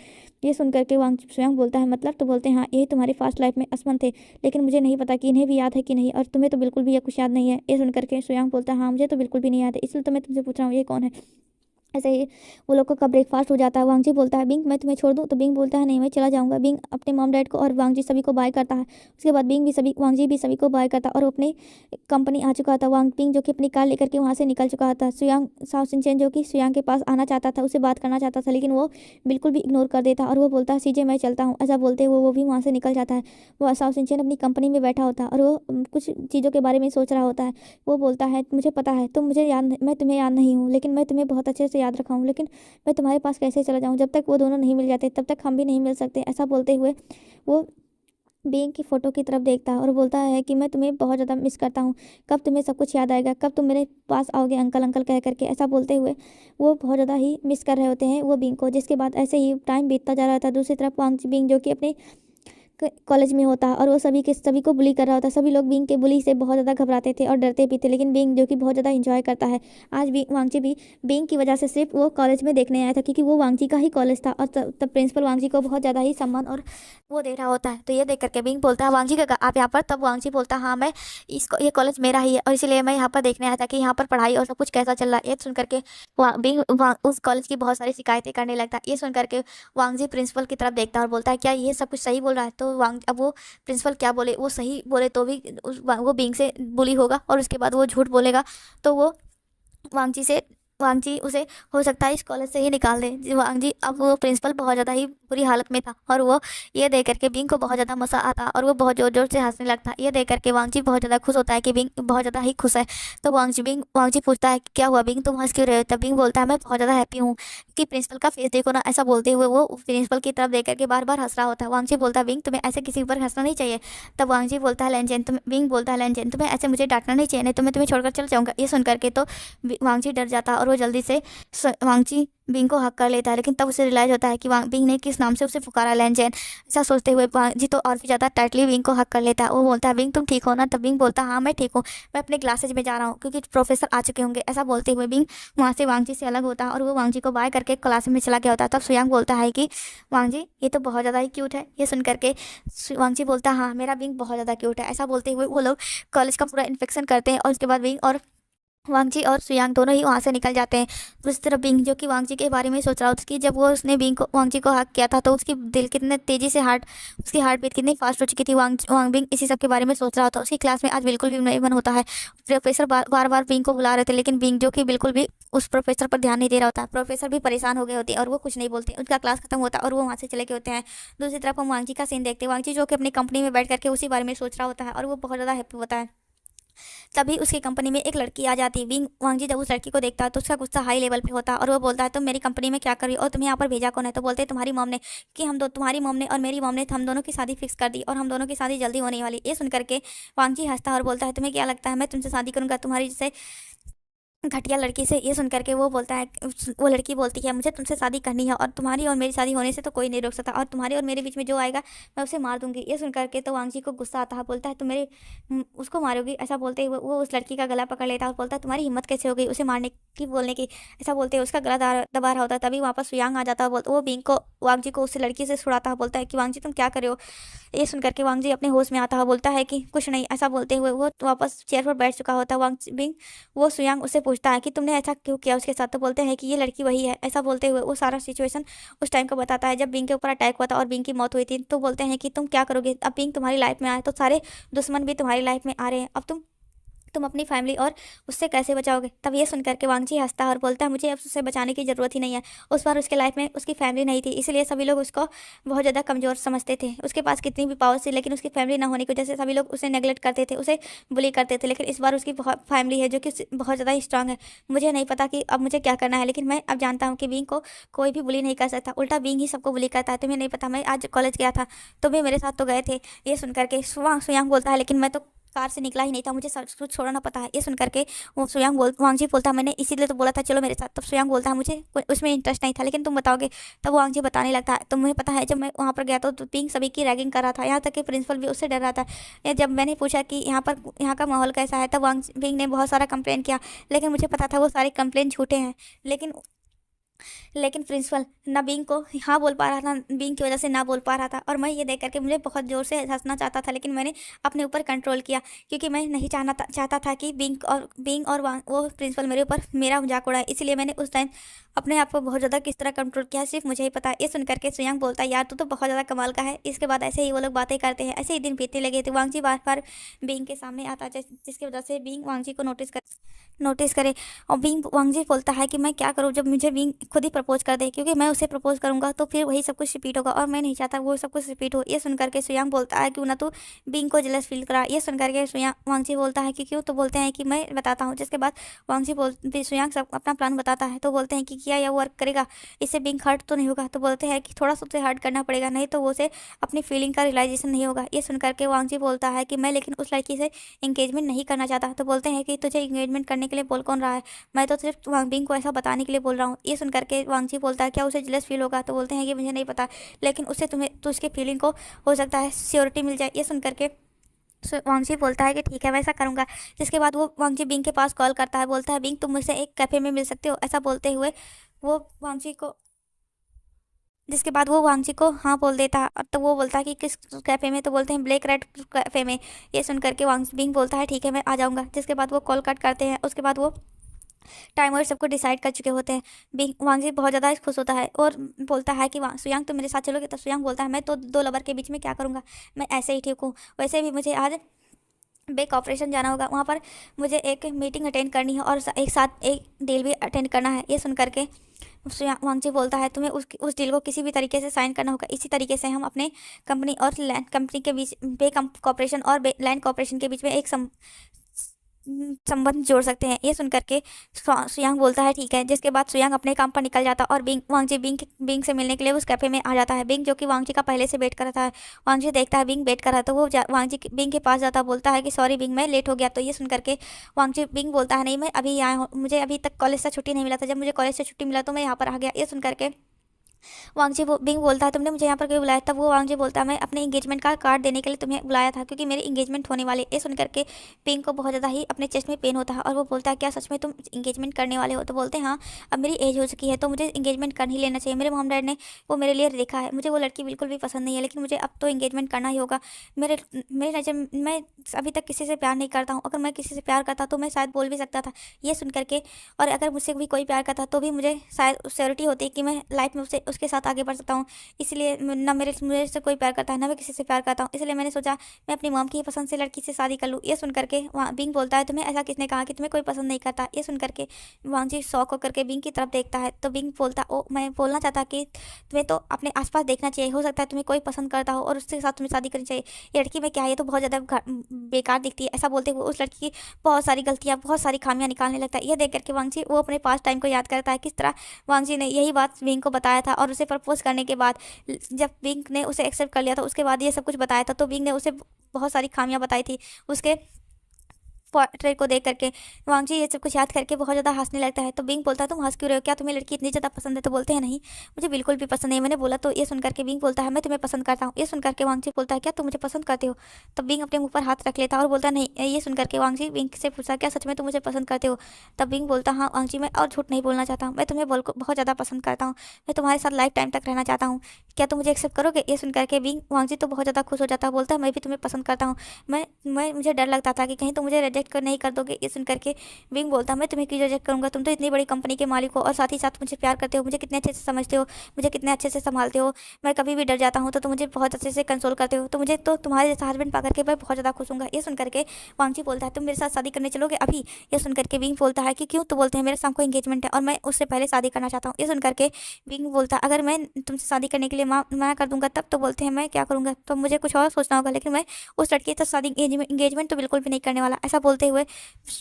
S1: ये सुन करके सुयांग बोलता है मतलब, तो बोलते हैं हाँ यही तुम्हारी फास्ट लाइफ में असमन थे, लेकिन मुझे नहीं पता कि इन्हें भी याद है कि नहीं, और तुम्हें तो बिल्कुल भी ये कुछ याद नहीं है। ये सुन करके सुयांग बोलता है हाँ मुझे तो बिल्कुल भी नहीं याद है, इसलिए तो मैं तुमसे पूछ रहा हूँ ये कौन है। ऐसे ही वो लोगों का ब्रेकफास्ट हो जाता है। वांगजी बोलता है बिंग मैं तुम्हें छोड़ दूँ, तो बिंग बोलता है नहीं मैं चला जाऊंगा। बिंग अपने मॉम डैड को और वांगजी सभी को बाय करता है। उसके बाद वांगजी भी सभी को बाय करता है और वो अपनी कंपनी आ चुका था। बिंग जो कि अपनी कार लेकर के वहाँ से निकल चुका था। साउ सिंचन जो कि सुयांग के पास आना चाहता था, उससे बात करना चाहता था, लेकिन वो बिल्कुल भी इग्नोर कर देता और वो बोलता है सीजे मैं चलता हूँ। ऐसा बोलते हुए वो भी वहाँ से निकल जाता है। वो साउ सिंचन अपनी कंपनी में बैठा होता है और वो कुछ चीज़ों के बारे में सोच रहा होता है। वो बोलता है मुझे पता है तुम मुझे मैं तुम्हें याद नहीं हूँ, लेकिन मैं तुम्हें बहुत अच्छे से याद रखा हूँ, लेकिन मैं तुम्हारे पास कैसे चला जाऊँ, जब तक वो दोनों नहीं मिल जाते तब तक हम भी नहीं मिल सकते। ऐसा बोलते हुए वो बीइंग की फ़ोटो की तरफ देखता है और बोलता है कि मैं तुम्हें बहुत ज़्यादा मिस करता हूँ, कब तुम्हें सब कुछ याद आएगा, कब तुम मेरे पास आओगे अंकल अंकल कह करके। ऐसा बोलते हुए वो बहुत ज़्यादा ही मिस कर रहे होते हैं वो बीइंग को। जिसके बाद ऐसे ही टाइम बीतता जा रहा था। दूसरी तरफ वांग बीइंग जो कि अपने कॉलेज में होता है और वो सभी को बुली कर रहा होता है। सभी लोग बिंग के बुली से बहुत ज़्यादा घबराते थे और डरते भी थे, लेकिन बिंग जो कि बहुत ज़्यादा इंजॉय करता है। आज भी वांगजी भी बिंग की वजह से सिर्फ वो कॉलेज में देखने आया था, क्योंकि वो वांगजी का ही कॉलेज था और तब प्रिंसिपल वांगजी को बहुत ज़्यादा ही सम्मान और वो दे रहा होता है। तो ये देख करके बिंग बोलता है वांगजी का आप यहाँ पर, तब वांगजी बोलता है हाँ मैं ये कॉलेज मेरा ही है और इसीलिए मैं यहाँ पर देखने आया था कि यहाँ पर पढ़ाई और सब कुछ कैसा चल रहा है। ये सुन करके बिंग उस कॉलेज की बहुत सारी शिकायतें करने लगता है। ये सुन करके वांगजी प्रिंसिपल की तरफ देखता है और बोलता है क्या ये सब कुछ सही बोल रहा है। तो अब वो प्रिंसिपल क्या बोले, वो सही बोले तो भी वो बिंग से बुली होगा और उसके बाद वो झूठ बोलेगा तो वो वांगजी उसे हो सकता है इस कॉलेज से ही निकाल दे। वांगजी अब वो प्रिंसिपल बहुत ज़्यादा ही बुरी हालत में था और वो ये देख करके बिंग को बहुत ज़्यादा मज़ा आता और वो बहुत ज़ोर ज़ोर से हंसने लगता। ये देख करके वांगजी बहुत ज़्यादा खुश होता है कि बिंग बहुत ज़्यादा ही खुश है। तो वांगजी पूछता है क्या हुआ बिंग, तुम हंस क्यों रहे हो। तब बिंग बोलता है मैं बहुत ज़्यादा हैप्पी हूँ कि प्रिंसिपल का फेस देखो ना। ऐसा बोलते हुए वो प्रिंसिपल की तरफ देख करके बार बार हंस रहा होता है। वांगजी बोलता है बिंग तुम्हें ऐसे किसी पर हंसना नहीं चाहिए। तब वांगजी बोलता है बिंग बोलता है लेनजेन तुम्हें ऐसे मुझे डांटना नहीं चाहिए, नहीं तो मैं तुम्हें छोड़कर चल जाऊँगा। ये सुन करके तो वांगजी डर जाता और वो जल्दी से वांगजी बिंग को हक कर लेता है, लेकिन तब उसे रियलाइज़ होता है कि बिंग ने किस नाम से उसे पुकारा लेनजेन। ऐसा सोचते हुए वांगजी तो और भी ज़्यादा टाइटली बिंग को हक कर लेता है। वो बोलता है बिंग तुम ठीक हो ना। तब बिंग बोलता है हाँ मैं ठीक हूँ, मैं अपने क्लासेज में जा रहा हूँ क्योंकि प्रोफेसर आ चुके होंगे। ऐसा बोलते हुए बिंग वहाँ से वांगजी से अलग होता है और वो वांगजी को बाय करके क्लास में चला गया होता है। तब सुयांग बोलता है कि वांगजी ये तो बहुत ज़्यादा ही क्यूट है। ये सुन करके वांगजी बोलता है हाँ मेरा बिंग बहुत ज़्यादा क्यूट है। ऐसा बोलते हुए वो लोग कॉलेज का पूरा इन्फेक्शन करते हैं और उसके बाद बिंग और वांगजी और सुयांग दोनों ही वहाँ से निकल जाते हैं। दूसरी तरफ बिंग जो कि वांगजी के बारे में सोच रहा था कि जब वो उसने वांगजी को हक किया था तो उसकी दिल कितने तेज़ी से उसकी हार्ट बीट कितनी फास्ट हो चुकी थी। बिंग इसी सब के बारे में सोच रहा था। उसकी क्लास में आज बिल्कुल भी नहीं मन होता है। प्रोफेसर बार बार बिंग को बुला रहे थे, लेकिन बिंग जो कि बिल्कुल भी उस प्रोफेसर पर ध्यान नहीं दे रहा होता। प्रोफेसर भी परेशान हो गए होते हैं और वो कुछ नहीं बोलते। उनका क्लास खत्म होता है और वो वहाँ से चले गए होते हैं। दूसरी तरफ हम वांगजी का सीन देखते हैं। वांगजी जो कि अपनी कंपनी में बैठ करके उसी बारे में सोच रहा होता है और वो बहुत ज़्यादा हैप्पी होता है। तभी उसकी कंपनी में एक लड़की आ जाती है। विंग वांगजी जब उस लड़की को देखता है तो उसका गुस्सा हाई लेवल पे होता है और वो बोलता है तुम मेरी कंपनी में क्या कर रही हो और तुम्हें यहाँ पर भेजा कौन है। तो बोलते हैं तुम्हारी मॉम ने, कि हम दो तुम्हारी मॉम ने और मेरी मॉम ने हम दोनों की शादी फिक्स कर दी और हम दोनों की शादी जल्दी होने वाली। ये सुन करके वांगजी हंसता है और बोलता है तुम्हें क्या लगता है मैं तुमसे शादी करूंगा तुम्हारी जैसे घटिया लड़की से। ये सुन करके वो बोलता है, वो लड़की बोलती है मुझे तुमसे शादी करनी है और तुम्हारी और मेरी शादी होने से तो कोई नहीं रोक सकता और तुम्हारे और मेरे बीच में जो आएगा मैं उसे मार दूंगी। ये सुन करके तो वांगजी को गुस्सा आता है, बोलता है तुम मेरे उसको मारोगी। ऐसा बोलते ही वो उस लड़की का गला पकड़ लेता है और बोलता है तुम्हारी हिम्मत कैसे हो गई उसे मारने की, बोलने की। ऐसा बोलते हुए उसका गला दबा रहा होता है। तभी वापस सुयांग आ जाता है, वो बिंग को वांगजी को उस लड़की से छुड़ाता है, बोलता है कि वांगजी तुम क्या कर रहे हो। ये सुन करके वांगजी अपने होश में आता है, बोलता है कि कुछ नहीं। ऐसा बोलते हुए वो वापस चेयर पर बैठ चुका होता है। बिंग वो सुयांग उससे पूछता है कि तुमने ऐसा क्यों किया उसके साथ। तो बोलते हैं कि ये लड़की वही है। ऐसा बोलते हुए वो सारा सिचुएशन उस टाइम का बताता है जब बिंग के ऊपर अटैक हुआ था और बिंग की मौत हुई थी। तो बोलते हैं कि तुम क्या करोगे, अब बिंग तुम्हारी लाइफ में आए तो सारे दुश्मन भी तुम्हारी लाइफ में आ रहे हैं, अब तुम अपनी फैमिली और उससे कैसे बचाओगे। तब ये सुनकर के वांगजी हंसता है और बोलता है मुझे अब उससे बचाने की ज़रूरत ही नहीं है। उस बार उसके लाइफ में उसकी फैमिली नहीं थी, इसलिए सभी लोग उसको बहुत ज़्यादा कमज़ोर समझते थे। उसके पास कितनी भी पावर थी लेकिन उसकी फैमिली ना होने की वजह से सभी लोग उसे नेगलेक्ट करते थे, उसे बुली करते थे। लेकिन इस बार उसकी बहुत फैमिली है जो कि बहुत ज़्यादा स्ट्रांग है। मुझे नहीं पता कि अब मुझे क्या करना है, लेकिन मैं अब जानता हूँ कि बींग को कोई भी बुली नहीं कर सकता, उल्टा बींग ही सबको बुली करता है। तुम्हें नहीं पता, मैं आज कॉलेज गया था, तुम्हें मेरे साथ तो गए थे। ये सुन करके सुयांग बोलता है लेकिन मैं तो कार से निकला ही नहीं था, मुझे सब कुछ छोड़ना पता है। ये सुन करके वो वांगजी बोलता है मैंने इसीलिए तो बोला था चलो मेरे साथ। तब सुयांग बोलता है मुझे उसमें इंटरेस्ट नहीं था लेकिन तुम बताओगे। तब वांगजी बताने लगता है तुम्हें पता है जब मैं वहाँ पर गया तो पिंक सभी की रैगिंग कर रहा था, यहाँ तक कि प्रिंसिपल भी उससे डर रहा था। जब मैंने पूछा कि यहाँ का माहौल कैसा है, तब वांग पिंक ने बहुत सारा कंप्लेन किया, लेकिन मुझे पता था वो सारे कंप्लेन झूठे हैं। लेकिन प्रिंसिपल ना बींग को हाँ बोल पा रहा था, बींग की वजह से ना बोल पा रहा था। और मैं ये देख करके मुझे बहुत ज़ोर से हंसना चाहता था, लेकिन मैंने अपने ऊपर कंट्रोल किया क्योंकि मैं नहीं चाहता था कि बींग और वो प्रिंसिपल मेरे ऊपर मेरा मजाक उड़ाए। इसलिए मैंने उस टाइम अपने आप को बहुत ज़्यादा किस तरह कंट्रोल किया सिर्फ मुझे ही पता है। ये सुन करके सुयांग बोलता है यार तू तो बहुत ज़्यादा कमाल का है। इसके बाद ऐसे ही वो लोग बातें करते हैं, ऐसे ही दिन बीतने लगे थे। वांगजी बार बार बींग के सामने आता है जिसकी वजह से बींग वांगजी को नोटिस करे। और बींग वांगजी बोलता है कि मैं क्या करूँ जब मुझे बींग खुद ही प्रपोज कर दे, क्योंकि मैं उसे प्रपोज करूंगा तो फिर वही सब कुछ रिपीट होगा और मैं नहीं चाहता वो सब कुछ रिपीट हो। ये सुन करके सुयांग बोलता है क्यों ना तू बींग को जेलस फील करा। ये सुन करके वांगजी बोलता है कि क्यों। तो बोलते हैं कि मैं बताता हूँ। जिसके बाद सुयांग सब अपना प्लान बताता है। तो बोलते हैं कि क्या यह वर्क करेगा, इससे बींग हर्ट तो नहीं होगा। तो बोलते हैं कि थोड़ा सा उसे हर्ट करना पड़ेगा, नहीं तो वो उसे अपनी फीलिंग का रियलाइजेशन नहीं होगा। ये सुन करके वांगजी बोलता है कि मैं लेकिन उस लड़की से इंगेजमेंट नहीं करना चाहता। तो बोलते हैं कि तुझे इंगेजमेंट करने के लिए बोल कौन रहा है, मैं तो सिर्फ बिंग को ऐसा बताने के लिए बोल रहा हूँ। ये सुन करके वांगजी बोलता है क्या उसे जेलस फील होगा। तो बोलते हैं कि मुझे नहीं पता, लेकिन उससे तुम्हें तो उसके फीलिंग को हो सकता है श्योरिटी मिल जाए। ये सुन करके वांगजी बोलता है कि ठीक है वैसा करूंगा। जिसके बाद वो वांगजी बिंग के पास कॉल करता है, बोलता है बिंग तुम मुझसे एक कैफ़े में मिल सकते हो। ऐसा बोलते हुए वो वांगजी को जिसके बाद वो वांगजी को हाँ बोल देता है। तो वो बोलता है कि किस कैफ़े में। तो बोलते हैं ब्लैक रेड कैफ़े में। ये सुन करके बिंग बोलता है ठीक है मैं आ जाऊँगा। जिसके बाद वो कॉल कट करते हैं। उसके बाद वो टाइम और सबको डिसाइड कर चुके होते हैं। वांगजी बहुत ज़्यादा खुश होता है और बोलता है कि सुयांग तुम मेरे साथ चलोगे। तो सुयांग बोलता है मैं तो दो लवर के बीच में क्या करूँगा, मैं ऐसे ही ठीक हूँ। वैसे भी मुझे आज बेक ऑपरेशन जाना होगा, वहाँ पर मुझे एक मीटिंग अटेंड करनी है और एक साथ एक डील भी अटेंड करना है। ये सुन करके वांगजी बोलता है तुम्हें उस डील को किसी भी तरीके से साइन करना होगा। इसी तरीके से हम अपने कंपनी और लैंड कंपनी के बीच बे कॉपरेशन और लैंड कॉपरेशन के बीच में एक संबंध जोड़ सकते हैं। ये सुन करके सुयांग बोलता है ठीक है। जिसके बाद सुयांग अपने काम पर निकल जाता है और वांगजी बिंग से मिलने के लिए उस कैफ़े में आ जाता है। बिंग जो कि वांगजी का पहले से वेट कर रहा था, वांगजी देखता है बिंग वेट कर रहा है तो वो वांगजी बिंग के पास जाता बोलता है कि सॉरी बिंग मैं लेट हो गया। तो ये सुन करके बिंग बोलता है नहीं मैं अभी आया हूँ, मुझे अभी तक कॉलेज से छुट्टी नहीं मिला था, जब मुझे कॉलेज से छुट्टी मिला तो मैं यहाँ पर आ गया। ये सुन करके बिंग बोलता है तुमने मुझे यहाँ पर क्यों बुलाया। तब वो वांगजी बोलता है मैं अपने इंगेजमेंट का कार्ड देने के लिए तुम्हें बुलाया था क्योंकि मेरी इंगेजमेंट होने वाली। ये सुन करके बिंग को बहुत ज़्यादा ही अपने चेस्ट में पेन होता है और वो बोलता है क्या सच में तुम इंगेजमेंट करने वाले हो। तो बोलते हैं हाँ अब मेरी एज हो चुकी है तो मुझे इंगेजमेंट कर ही लेना चाहिए। मेरे मॉम डैड ने वो मेरे लिए देखा है, मुझे वो लड़की बिल्कुल भी पसंद नहीं है, लेकिन मुझे अब तो इंगेजमेंट करना ही होगा। मेरे मेरे नजर मैं अभी तक किसी से प्यार नहीं करता हूँ, अगर मैं किसी से प्यार करता तो मैं शायद बोल भी सकता था। ये सुन करके और अगर मुझसे भी कोई प्यार करता तो भी मुझे शायद श्योरिटी होती कि मैं लाइफ में उसके उसके साथ आगे बढ़ सकता हूँ। इसलिए ना मेरे से कोई प्यार करता है, ना मैं किसी से प्यार करता हूँ। इसलिए मैंने सोचा मैं अपनी मॉम की ही पसंद से लड़की से शादी कर लूँ। ये सुन करके वहाँ बिंग बोलता है तुम्हें ऐसा किसने कहा कि तुम्हें कोई पसंद नहीं करता। ये सुन करके वांग जी शौक होकर के बिंग की तरफ देखता है। तो बिंग बोलता ओ मैं बोलना चाहता कि तुम्हें तो अपने आसपास देखना चाहिए, हो सकता है तुम्हें कोई पसंद करता हो और उसके साथ तुम्हें शादी करनी चाहिए। ये लड़की में क्या है, ये तो बहुत ज़्यादा बेकार दिखती है। ऐसा बोलते हुए उस लड़की की बहुत सारी गलतियाँ, बहुत सारी खामियां निकालने लगता है। यह देख करके वांग जी वो अपने पास टाइम को याद करता है, किस तरह वांग जी ने यही बात बिंग को बताया था और उसे प्रपोज करने के बाद जब बिंग ने उसे एक्सेप्ट कर लिया था उसके बाद ये सब कुछ बताया था। तो बिंग ने उसे बहुत सारी खामियां बताई थी उसके पोर्ट्रेट को देख करके। वांग जी ये सब कुछ याद करके बहुत ज़्यादा हंसने लगता है। तो बिंग बोलता है तुम हंस क्यों रहे हो, क्या तुम्हें लड़की इतनी ज़्यादा पसंद है। तो बोलते हैं नहीं मुझे बिल्कुल भी पसंद नहीं। मैंने बोला तो ये सुन करके बिंग बोलता है मैं तुम्हें पसंद करता हूँ। ये सुन करके वांग जी बोलता है क्या तुम मुझे पसंद करते हो। तब बिंग अपने मुंह पर हाथ रख लेता है और बोलता नहीं। ये सुन करके वांग जी बिंग से पूछा क्या सच में तुम मुझे पसंद करते हो। तब बिंग बोलता हाँ वांग जी मैं और झूठ नहीं बोलना चाहता हूँ, मैं तुम्हें बहुत ज़्यादा पसंद करता हूँ, मैं तुम्हारे साथ लाइफ टाइम तक रहना चाहता हूँ, क्या तुम मुझे एक्सेप्ट करोगे। ये सुन करके बिंग वांग जी तो बहुत ज़्यादा खुश हो जाता है, बोलता है मैं भी तुम्हें पसंद करता हूँ। मैं मुझे डर लगता था कि कहीं तुम मुझे रिजेक्ट नहीं कर दोगे। ये सुन करके बिंग बोलता मैं तुम्हें क्यों रिजेक्ट करूंगा, तुम तो इतनी बड़ी कंपनी के मालिक हो और साथ ही साथ मुझे प्यार करते हो, मुझे कितने अच्छे से समझते हो, मुझे कितने अच्छे से संभालते हो। मैं कभी भी डर जाता हूँ तो तुम मुझे बहुत अच्छे से कंसोल करते हो, तो मुझे तो तुम्हारे जैसा हस्बैंड पा करके मैं बहुत ज़्यादा खुश हूँगा। ये सुन करके वांगची बोलता है तुम मेरे साथ शादी करने चलोगे अभी। ये सुन करके बिंग बोलता है कि क्यों। तो बोलते हैं मेरे शाम को एंगेजमेंट है और मैं उससे पहले शादी करना चाहता हूँ। ये सुन करके बिंग बोलता है अगर मैं तुमसे शादी करने के लिए मना कर दूंगा तब। तो बोलते हैं मैं क्या करूँगा, तो मुझे कुछ और सोचना होगा, लेकिन मैं उस लड़की के साथ शादी एंगेजमेंट तो बिल्कुल भी नहीं करने वाला। ऐसा बोलते हुए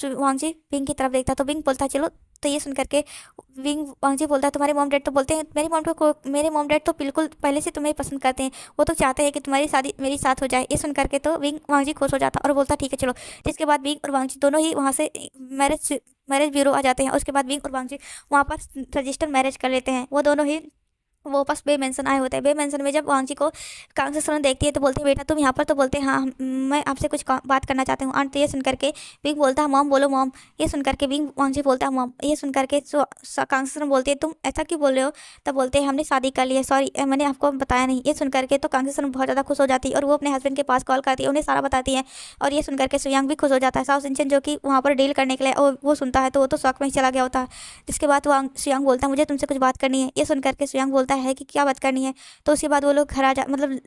S1: वांगजी बिंग की तरफ देखता तो बिंग बोलता है चलो। तो ये सुन करके वांगजी बोलता है तुम्हारे मॉम डैड। तो बोलते हैं मेरे मॉम डैड तो बिल्कुल पहले से तुम्हें पसंद करते हैं, वो तो चाहते हैं कि तुम्हारी शादी मेरी साथ हो जाए। ये सुन करके तो वांगजी खुश हो जाता और बोलता ठीक है चलो। जिसके बाद बिंग और वांगजी दोनों ही वहाँ से मैरिज ब्यूरो आ जाते हैं। उसके बाद बिंग और वांगजी वहाँ पर रजिस्टर मैरिज कर लेते हैं। वो दोनों ही वो बस बे मेंशन आए होते हैं। बे मेंशन में जब वांगजी को कांग से सरोन देखती है तो बोलते हैं बेटा तुम यहाँ पर। तो बोलते हैं हाँ मैं आपसे कुछ बात करना चाहती हूँ आंट। तो ये सुन करके बिंग बोलता है मॉम बोलो मॉम। ये सुन करके बिंग वांगजी बोलता है मॉम। ये सुन करके कांग से सरोन बोलती है तुम ऐसा क्यों बोल रहे हो। तब बोलते हैं हमने शादी कर ली है, सॉरी मैंने आपको बताया नहीं। ये सुन करके तो कांग से सरोन बहुत ज़्यादा खुश हो जाती है और वो अपने हस्बैंड के पास कॉल करती है, उन्हें सारा बताती है। और ये सुन करके सुयांग भी खुश हो जाता है। साउथ इंडियन जो कि वहाँ पर डील करने के लिए और वो सुनता है तो वो तो शौक में ही चला गया होता है। जिसके बाद सुयांग बोलता है मुझे तुमसे कुछ बात करनी है। ये सुन करके सुयांग बोलता है कि क्या बात करनी है। तो उसके बाद वो लोग घर आ जा मतलब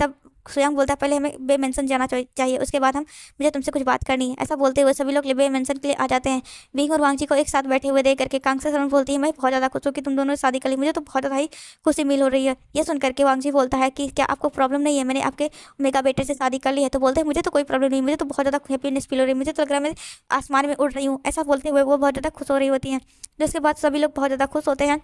S1: तब सुयांग बोलता है पहले हमें बे मेंशन जाना चाहिए, उसके बाद हम मुझे तुमसे कुछ बात करनी है। ऐसा बोलते हुए सभी लोग बे मेंशन के लिए आ जाते हैं। बिंग और वांगजी को एक साथ बैठे हुए देख करके कांग से सरोन बोलती है मैं बहुत ज़्यादा खुश हूँ कि तुम दोनों ने शादी कर ली, मुझे तो बहुत ज़्यादा ही खुशी मिल हो रही है। ये सुन करके वांगजी बोलता है कि क्या आपको प्रॉब्लम नहीं है, मैंने आपके मेगा बेटे से शादी कर ली है। तो बोलते हैं मुझे तो कोई प्रॉब्लम नहीं, मुझे तो बहुत ज़्यादा हैप्पीनेस फील हो रही है, मुझे तो लग रहा है मैं आसमान में उड़ रही हूँ। ऐसा बोलते हुए वो बहुत ज़्यादा खुश हो रही होती हैं। जिसके बाद सभी लोग बहुत ज़्यादा खुश होते हैं।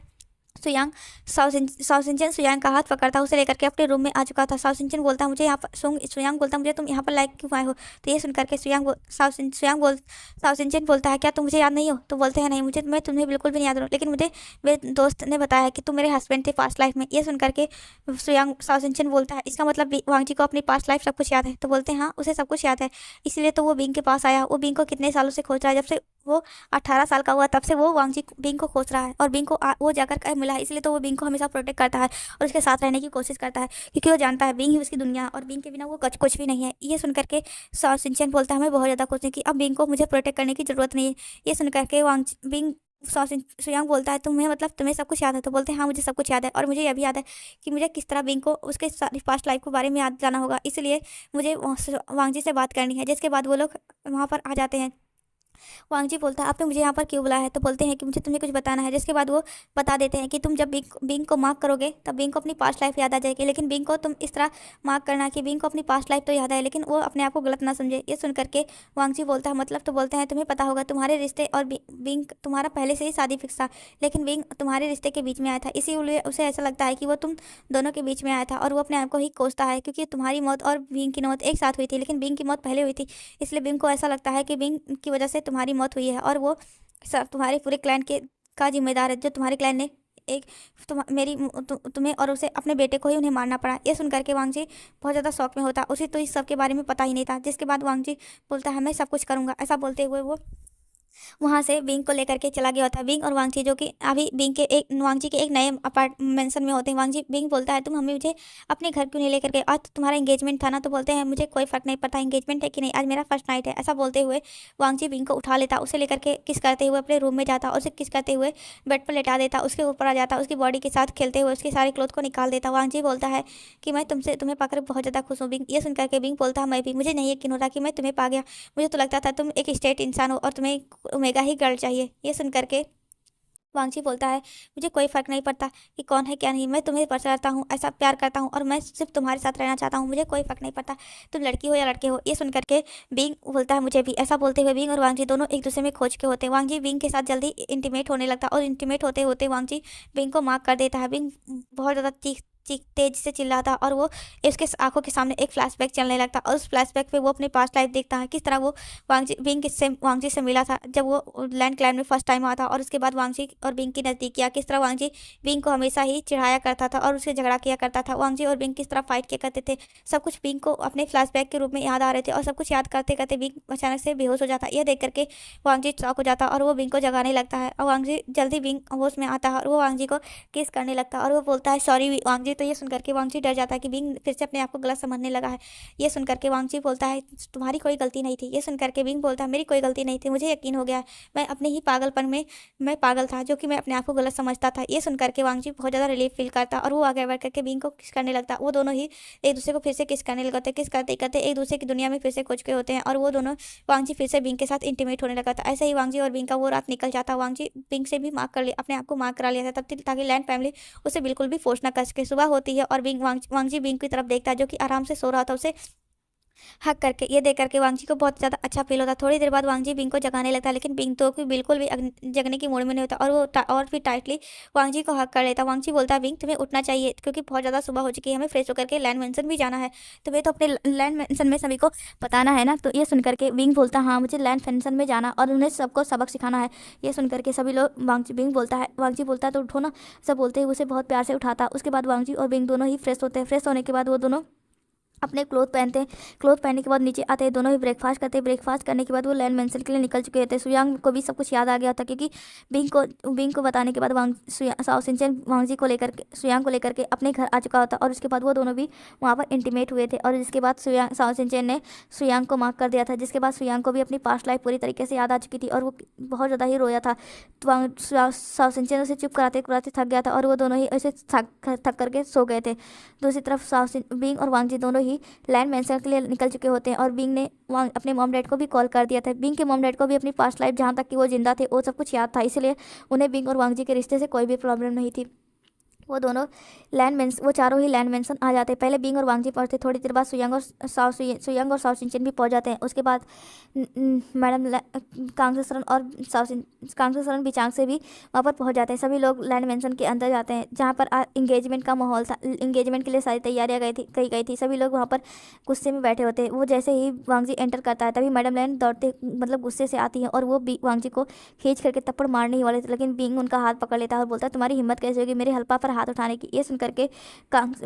S1: सुयांग साउथ इंडियन सुयांग का हाथ पकड़ता उसे लेकर के अपने रूम में आ चुका था। साउथ इंडियन बोलता मुझे यहाँ पर सुयांग बोलता मुझे तुम यहाँ पर लाइक क्यों आए हो। तो ये सुन करके साउथ इंडियन बोलता है क्या तुम मुझे याद नहीं हो। तो बोलते हैं नहीं मुझे मैं तुम्हें बिल्कुल भी नहीं याद हूँ, लेकिन मुझे मेरे दोस्त ने बताया कि तुम मेरे हस्बैंड थे पास्ट लाइफ में। ये सुन करके साउथ इंडियन बोलता है इसका मतलब वांगजी को अपनी पास्ट लाइफ सब कुछ याद है। तो बोलते हैं हाँ उसे सब कुछ याद है, इसलिए तो वो बिंग के पास आया। वो बिंग को कितने सालों से खोज रहा है, जब से वो 18 साल का हुआ तब से वो वांगजी बिंग को खोज रहा है और बिंग को वो जाकर मिला है। इसलिए तो वो बिंग को हमेशा प्रोटेक्ट करता है और उसके साथ रहने की कोशिश करता है, क्योंकि वो जानता है बिंग ही उसकी दुनिया और बिंग के बिना वो कुछ भी नहीं है। ये सुन करके सिंचन बोलता है मैं बहुत ज़्यादा खुश हूँ कि अब बिंग को मुझे प्रोटेक्ट करने की ज़रूरत नहीं है। ये सुन करके बिंग सुयांग बोलता है तुम्हें मतलब तुम्हें सब कुछ याद है। तो बोलते हैं हाँ मुझे सब कुछ याद है और मुझे यह भी याद है कि मुझे किस तरह बिंग को उसके सारी पास्ट लाइफ के बारे में याद जाना होगा, इसलिए मुझे वांगजी से बात करनी है। जिसके बाद वो लोग वहाँ पर आ जाते हैं। वांगजी बोलता है आपने मुझे यहाँ पर क्यों बुलाया है। तो बोलते हैं कि मुझे तुम्हें कुछ बताना है। जिसके बाद वो बता देते हैं कि तुम जब बिंग को मार्क करोगे तब बिंग को अपनी पास्ट लाइफ याद आ जाएगी, लेकिन बिंग को तुम इस तरह मार्क करना कि बिंग को अपनी पास्ट लाइफ तो याद है लेकिन वो अपने आप को गलत ना समझे। ये सुन करके वांगजी बोलता है मतलब। तो बोलते हैं तुम्हें पता होगा तुम्हारे रिश्ते और बिंग तुम्हारा पहले से ही शादी फिक्स था, लेकिन बिंग तुम्हारे रिश्ते के बीच में आया था, इसीलिए उसे ऐसा लगता है कि वो तुम दोनों के बीच में आया था और वो अपने आप को ही कोसता है, क्योंकि तुम्हारी मौत और बिंग की मौत एक साथ हुई थी लेकिन बिंग की मौत पहले हुई थी। इसलिए बिंग को ऐसा लगता है कि बिंग की वजह से तुम्हारी मौत हुई है और वो सब तुम्हारे पूरे क्लैन के का जिम्मेदार है, जो तुम्हारे क्लैन ने एक तुम्हें और उसे अपने बेटे को ही उन्हें मारना पड़ा। ये सुन करके वांगजी बहुत ज़्यादा शौक में होता, उसे तो इस सब के बारे में पता ही नहीं था। जिसके बाद वांगजी बोलता है मैं सब कुछ करूँगा। ऐसा बोलते हुए वो वहाँ से बिंग को लेकर के चला गया होता है। बिंग और वांगची जो कि अभी बिंग के एक वांगची के एक नए अपार्ट मेंशन में होते हैं। वांगची बिंग बोलता है तुम हमें मुझे अपने घर क्यों नहीं लेकर के, आज तो तुम्हारा एंगेजमेंट था ना। तो बोलते हैं मुझे कोई फर्क नहीं पड़ता एंगेजमेंट है कि नहीं, आज मेरा फर्स्ट नाइट है। ऐसा बोलते हुए वांगची बिंग को उठा लेता, उसे लेकर के किस करते हुए अपने रूम में जाता, उसे किस करते हुए बेड पर लेटा देता, उसके ऊपर आ जाता, उसकी बॉडी के साथ खेलते हुए उसके सारे क्लोथ को निकाल देता। वांगची बोलता है कि मैं तुम्हें पाकर बहुत ज़्यादा खुश हूँ। बिंग ये सुनकर के बिंग बोलता है मैं भी, मुझे नहीं यकीन हो रहा कि मैं तुम्हें पा गया। मुझे तो लगता था तुम एक स्ट्रेट इंसान हो और तुम्हें ओमेगा ही गर्ल चाहिए। ये सुन करके वांगची बोलता है मुझे कोई फ़र्क नहीं पड़ता कि कौन है क्या नहीं, मैं तुम्हें पसंद करता हूँ, ऐसा प्यार करता हूँ और मैं सिर्फ तुम्हारे साथ रहना चाहता हूँ। मुझे कोई फ़र्क नहीं पड़ता तुम लड़की हो या लड़के हो। ये सुन करके बिंग बोलता है मुझे भी। ऐसा बोलते हुए बिंग और वांगची दोनों एक दूसरे में खोज के होते हैं। वांगची बिंग के साथ जल्दी इंटीमेट होने लगता और इंटीमेट होते होते वांगची बिंग को मार्क कर देता है। बिंग बहुत ज़्यादा चीख चीख तेज से चिल्लाता और वो उसके आंखों के सामने एक फ्लैशबैक चलने लगता और उस फ्लैशबैक पे वो अपनी पास्ट लाइफ देखता है, किस तरह वो वांगची से मिला था जब वो लैंड क्लाइम में फर्स्ट टाइम आया था। और उसके बाद वांगची और बिंग की नज़दीक किया, किस तरह वांगची बिंग को हमेशा ही चिढ़ाया करता था और उससे झगड़ा किया करता था। वांगची और बिंग किस तरह फाइट किया करते थे, सब कुछ बिंग को अपने फ्लैशबैक के रूप में याद आ रहे थे। और सब कुछ याद करते करते बिंग अचानक से बेहोश हो जाता। यह देख करके वांगची शॉक हो जाता और वो बिंग को जगाने लगता है और वांगची जल्दी बिंग होश में आता है और वो वांगची को किस करने लगता है और वो बोलता है सॉरी वांगची। तो ये सुनकर के वांगची डर जाता है कि बिंग फिर से अपने आप को गलत समझने लगा है। ये सुनकर के वांगची बोलता है तुम्हारी कोई गलती नहीं थी। ये सुनकर के बिंग बोलता है मेरी कोई गलती नहीं थी, मुझे यकीन हो गया है, मैं अपने ही पागलपन में मैं पागल था जो कि मैं अपने आप को गलत समझता था। ये सुनकर के वांगची बहुत ज़्यादा रिलीफ फील करता और वो आगे बढ़ करके बिंग को किस करने लगता। वो दोनों ही एक दूसरे को फिर से किस करने लगते, किस करते करते एक दूसरे की दुनिया में फिर से खोज के होते हैं और वो दोनों वांगची फिर से बिंग के साथ इंटीमेट होने लगा था। ऐसे ही वांगची और बिंग का वो रात निकल जाता। वांगची बिंग से भी मार्क कर लिया, अपने आप को मार्क करा लिया था तब ताकि लैंड फैमिली उसे बिल्कुल भी फोर्स ना कर सके। सुबह होती है और वांगची बिंग की तरफ देखता है जो कि आराम से सो रहा था, उसे हक करके। ये देख करके वांगजी को बहुत ज़्यादा अच्छा फील होता। थोड़ी देर बाद वांगजी बिंग को जगाने लगता है लेकिन बिंग तो कि बिल्कुल भी जगने की मूड में नहीं होता और वो और फिर टाइटली वांगजी को हक कर लेता। वांगजी बोलता है बिंग तुम्हें उठना चाहिए क्योंकि बहुत ज़्यादा सुबह हो चुकी है, हमें फ्रेश होकर के लैंड मेंशन भी जाना है, तुम्हें तो अपने लैंड मेंशन में सभी को बताना है ना। तो ये सुन करके बिंग बोलता हाँ मुझे लैंड मेंशन में जाना और उन्हें सबको सबक सिखाना है। ये सुन करके सभी लोग बिंग बोलता है वांगजी बोलता है तो उठो ना, सब बोलते ही उसे बहुत प्यार से उठाता। उसके बाद वांगजी और बिंग दोनों ही फ्रेश होते हैं। फ्रेश होने के बाद वो दोनों अपने क्लोथ पहनते हैं। क्लोथ पहनने के बाद नीचे आते हैं, दोनों ही ब्रेकफास्ट करते हैं। ब्रेकफास्ट करने के बाद वो लैंड मेंशन के लिए निकल चुके होते हैं। सुयांग को भी सब कुछ याद आ गया था क्योंकि बिंग को बताने के बाद साओ सिंचन वांगजी को लेकर के सुयांग को लेकर के अपने घर आ चुका होता और उसके बाद वो दोनों भी वहाँ पर इंटीमेट हुए थे। और जिसके बाद साओ सिंचन ने सुयांग को मार्क कर दिया था, जिसके बाद सुयांग को भी अपनी पास्ट लाइफ पूरी तरीके से याद आ चुकी थी और वो बहुत ज़्यादा ही रोया था। तो साओ सिंचन उसे चुप कराते कराते थक गया था और वो दोनों ही ऐसे थक करके सो गए थे। दूसरी तरफ बिंग और वांगजी दोनों ही लैंड मेंशन के लिए निकल चुके होते हैं और बिंग ने अपने मॉम डैड को भी कॉल कर दिया था। बिंग के मॉम डैड को भी अपनी पास्ट लाइफ जहाँ तक कि वो जिंदा थे वो सब कुछ याद था, इसलिए उन्हें बिंग और वांगजी के रिश्ते से कोई भी प्रॉब्लम नहीं थी। वो चारों ही लैंड मेंशन आ जाते हैं। पहले बिंग और वांगजी पहुंचते, थोड़ी देर बाद सुयंग और साओ सिंचन भी पहुंच जाते हैं। उसके बाद मैडम कांगसे सरन बिचांग से भी वहाँ पर पहुंच जाते हैं। सभी लोग लैंड मेंशन के अंदर जाते हैं जहाँ पर इंगेजमेंट का माहौल था। इंगेजमेंट के लिए सारी तैयारियाँ करी गई थी। सभी लोग वहाँ पर गुस्से में बैठे होते हैं। वो जैसे ही वांगजी एंटर करता है तभी मैडम लैंड दौड़ते मतलब गुस्से से आती है और वो वांगजी को खींच करके थप्पड़ मारने ही वाले थे, लेकिन बिंग उनका हाथ पकड़ लेता है और बोलता है तुम्हारी हिम्मत कैसे होगी मेरे हल्पा पर हाथ उठाने की। ये सुन करके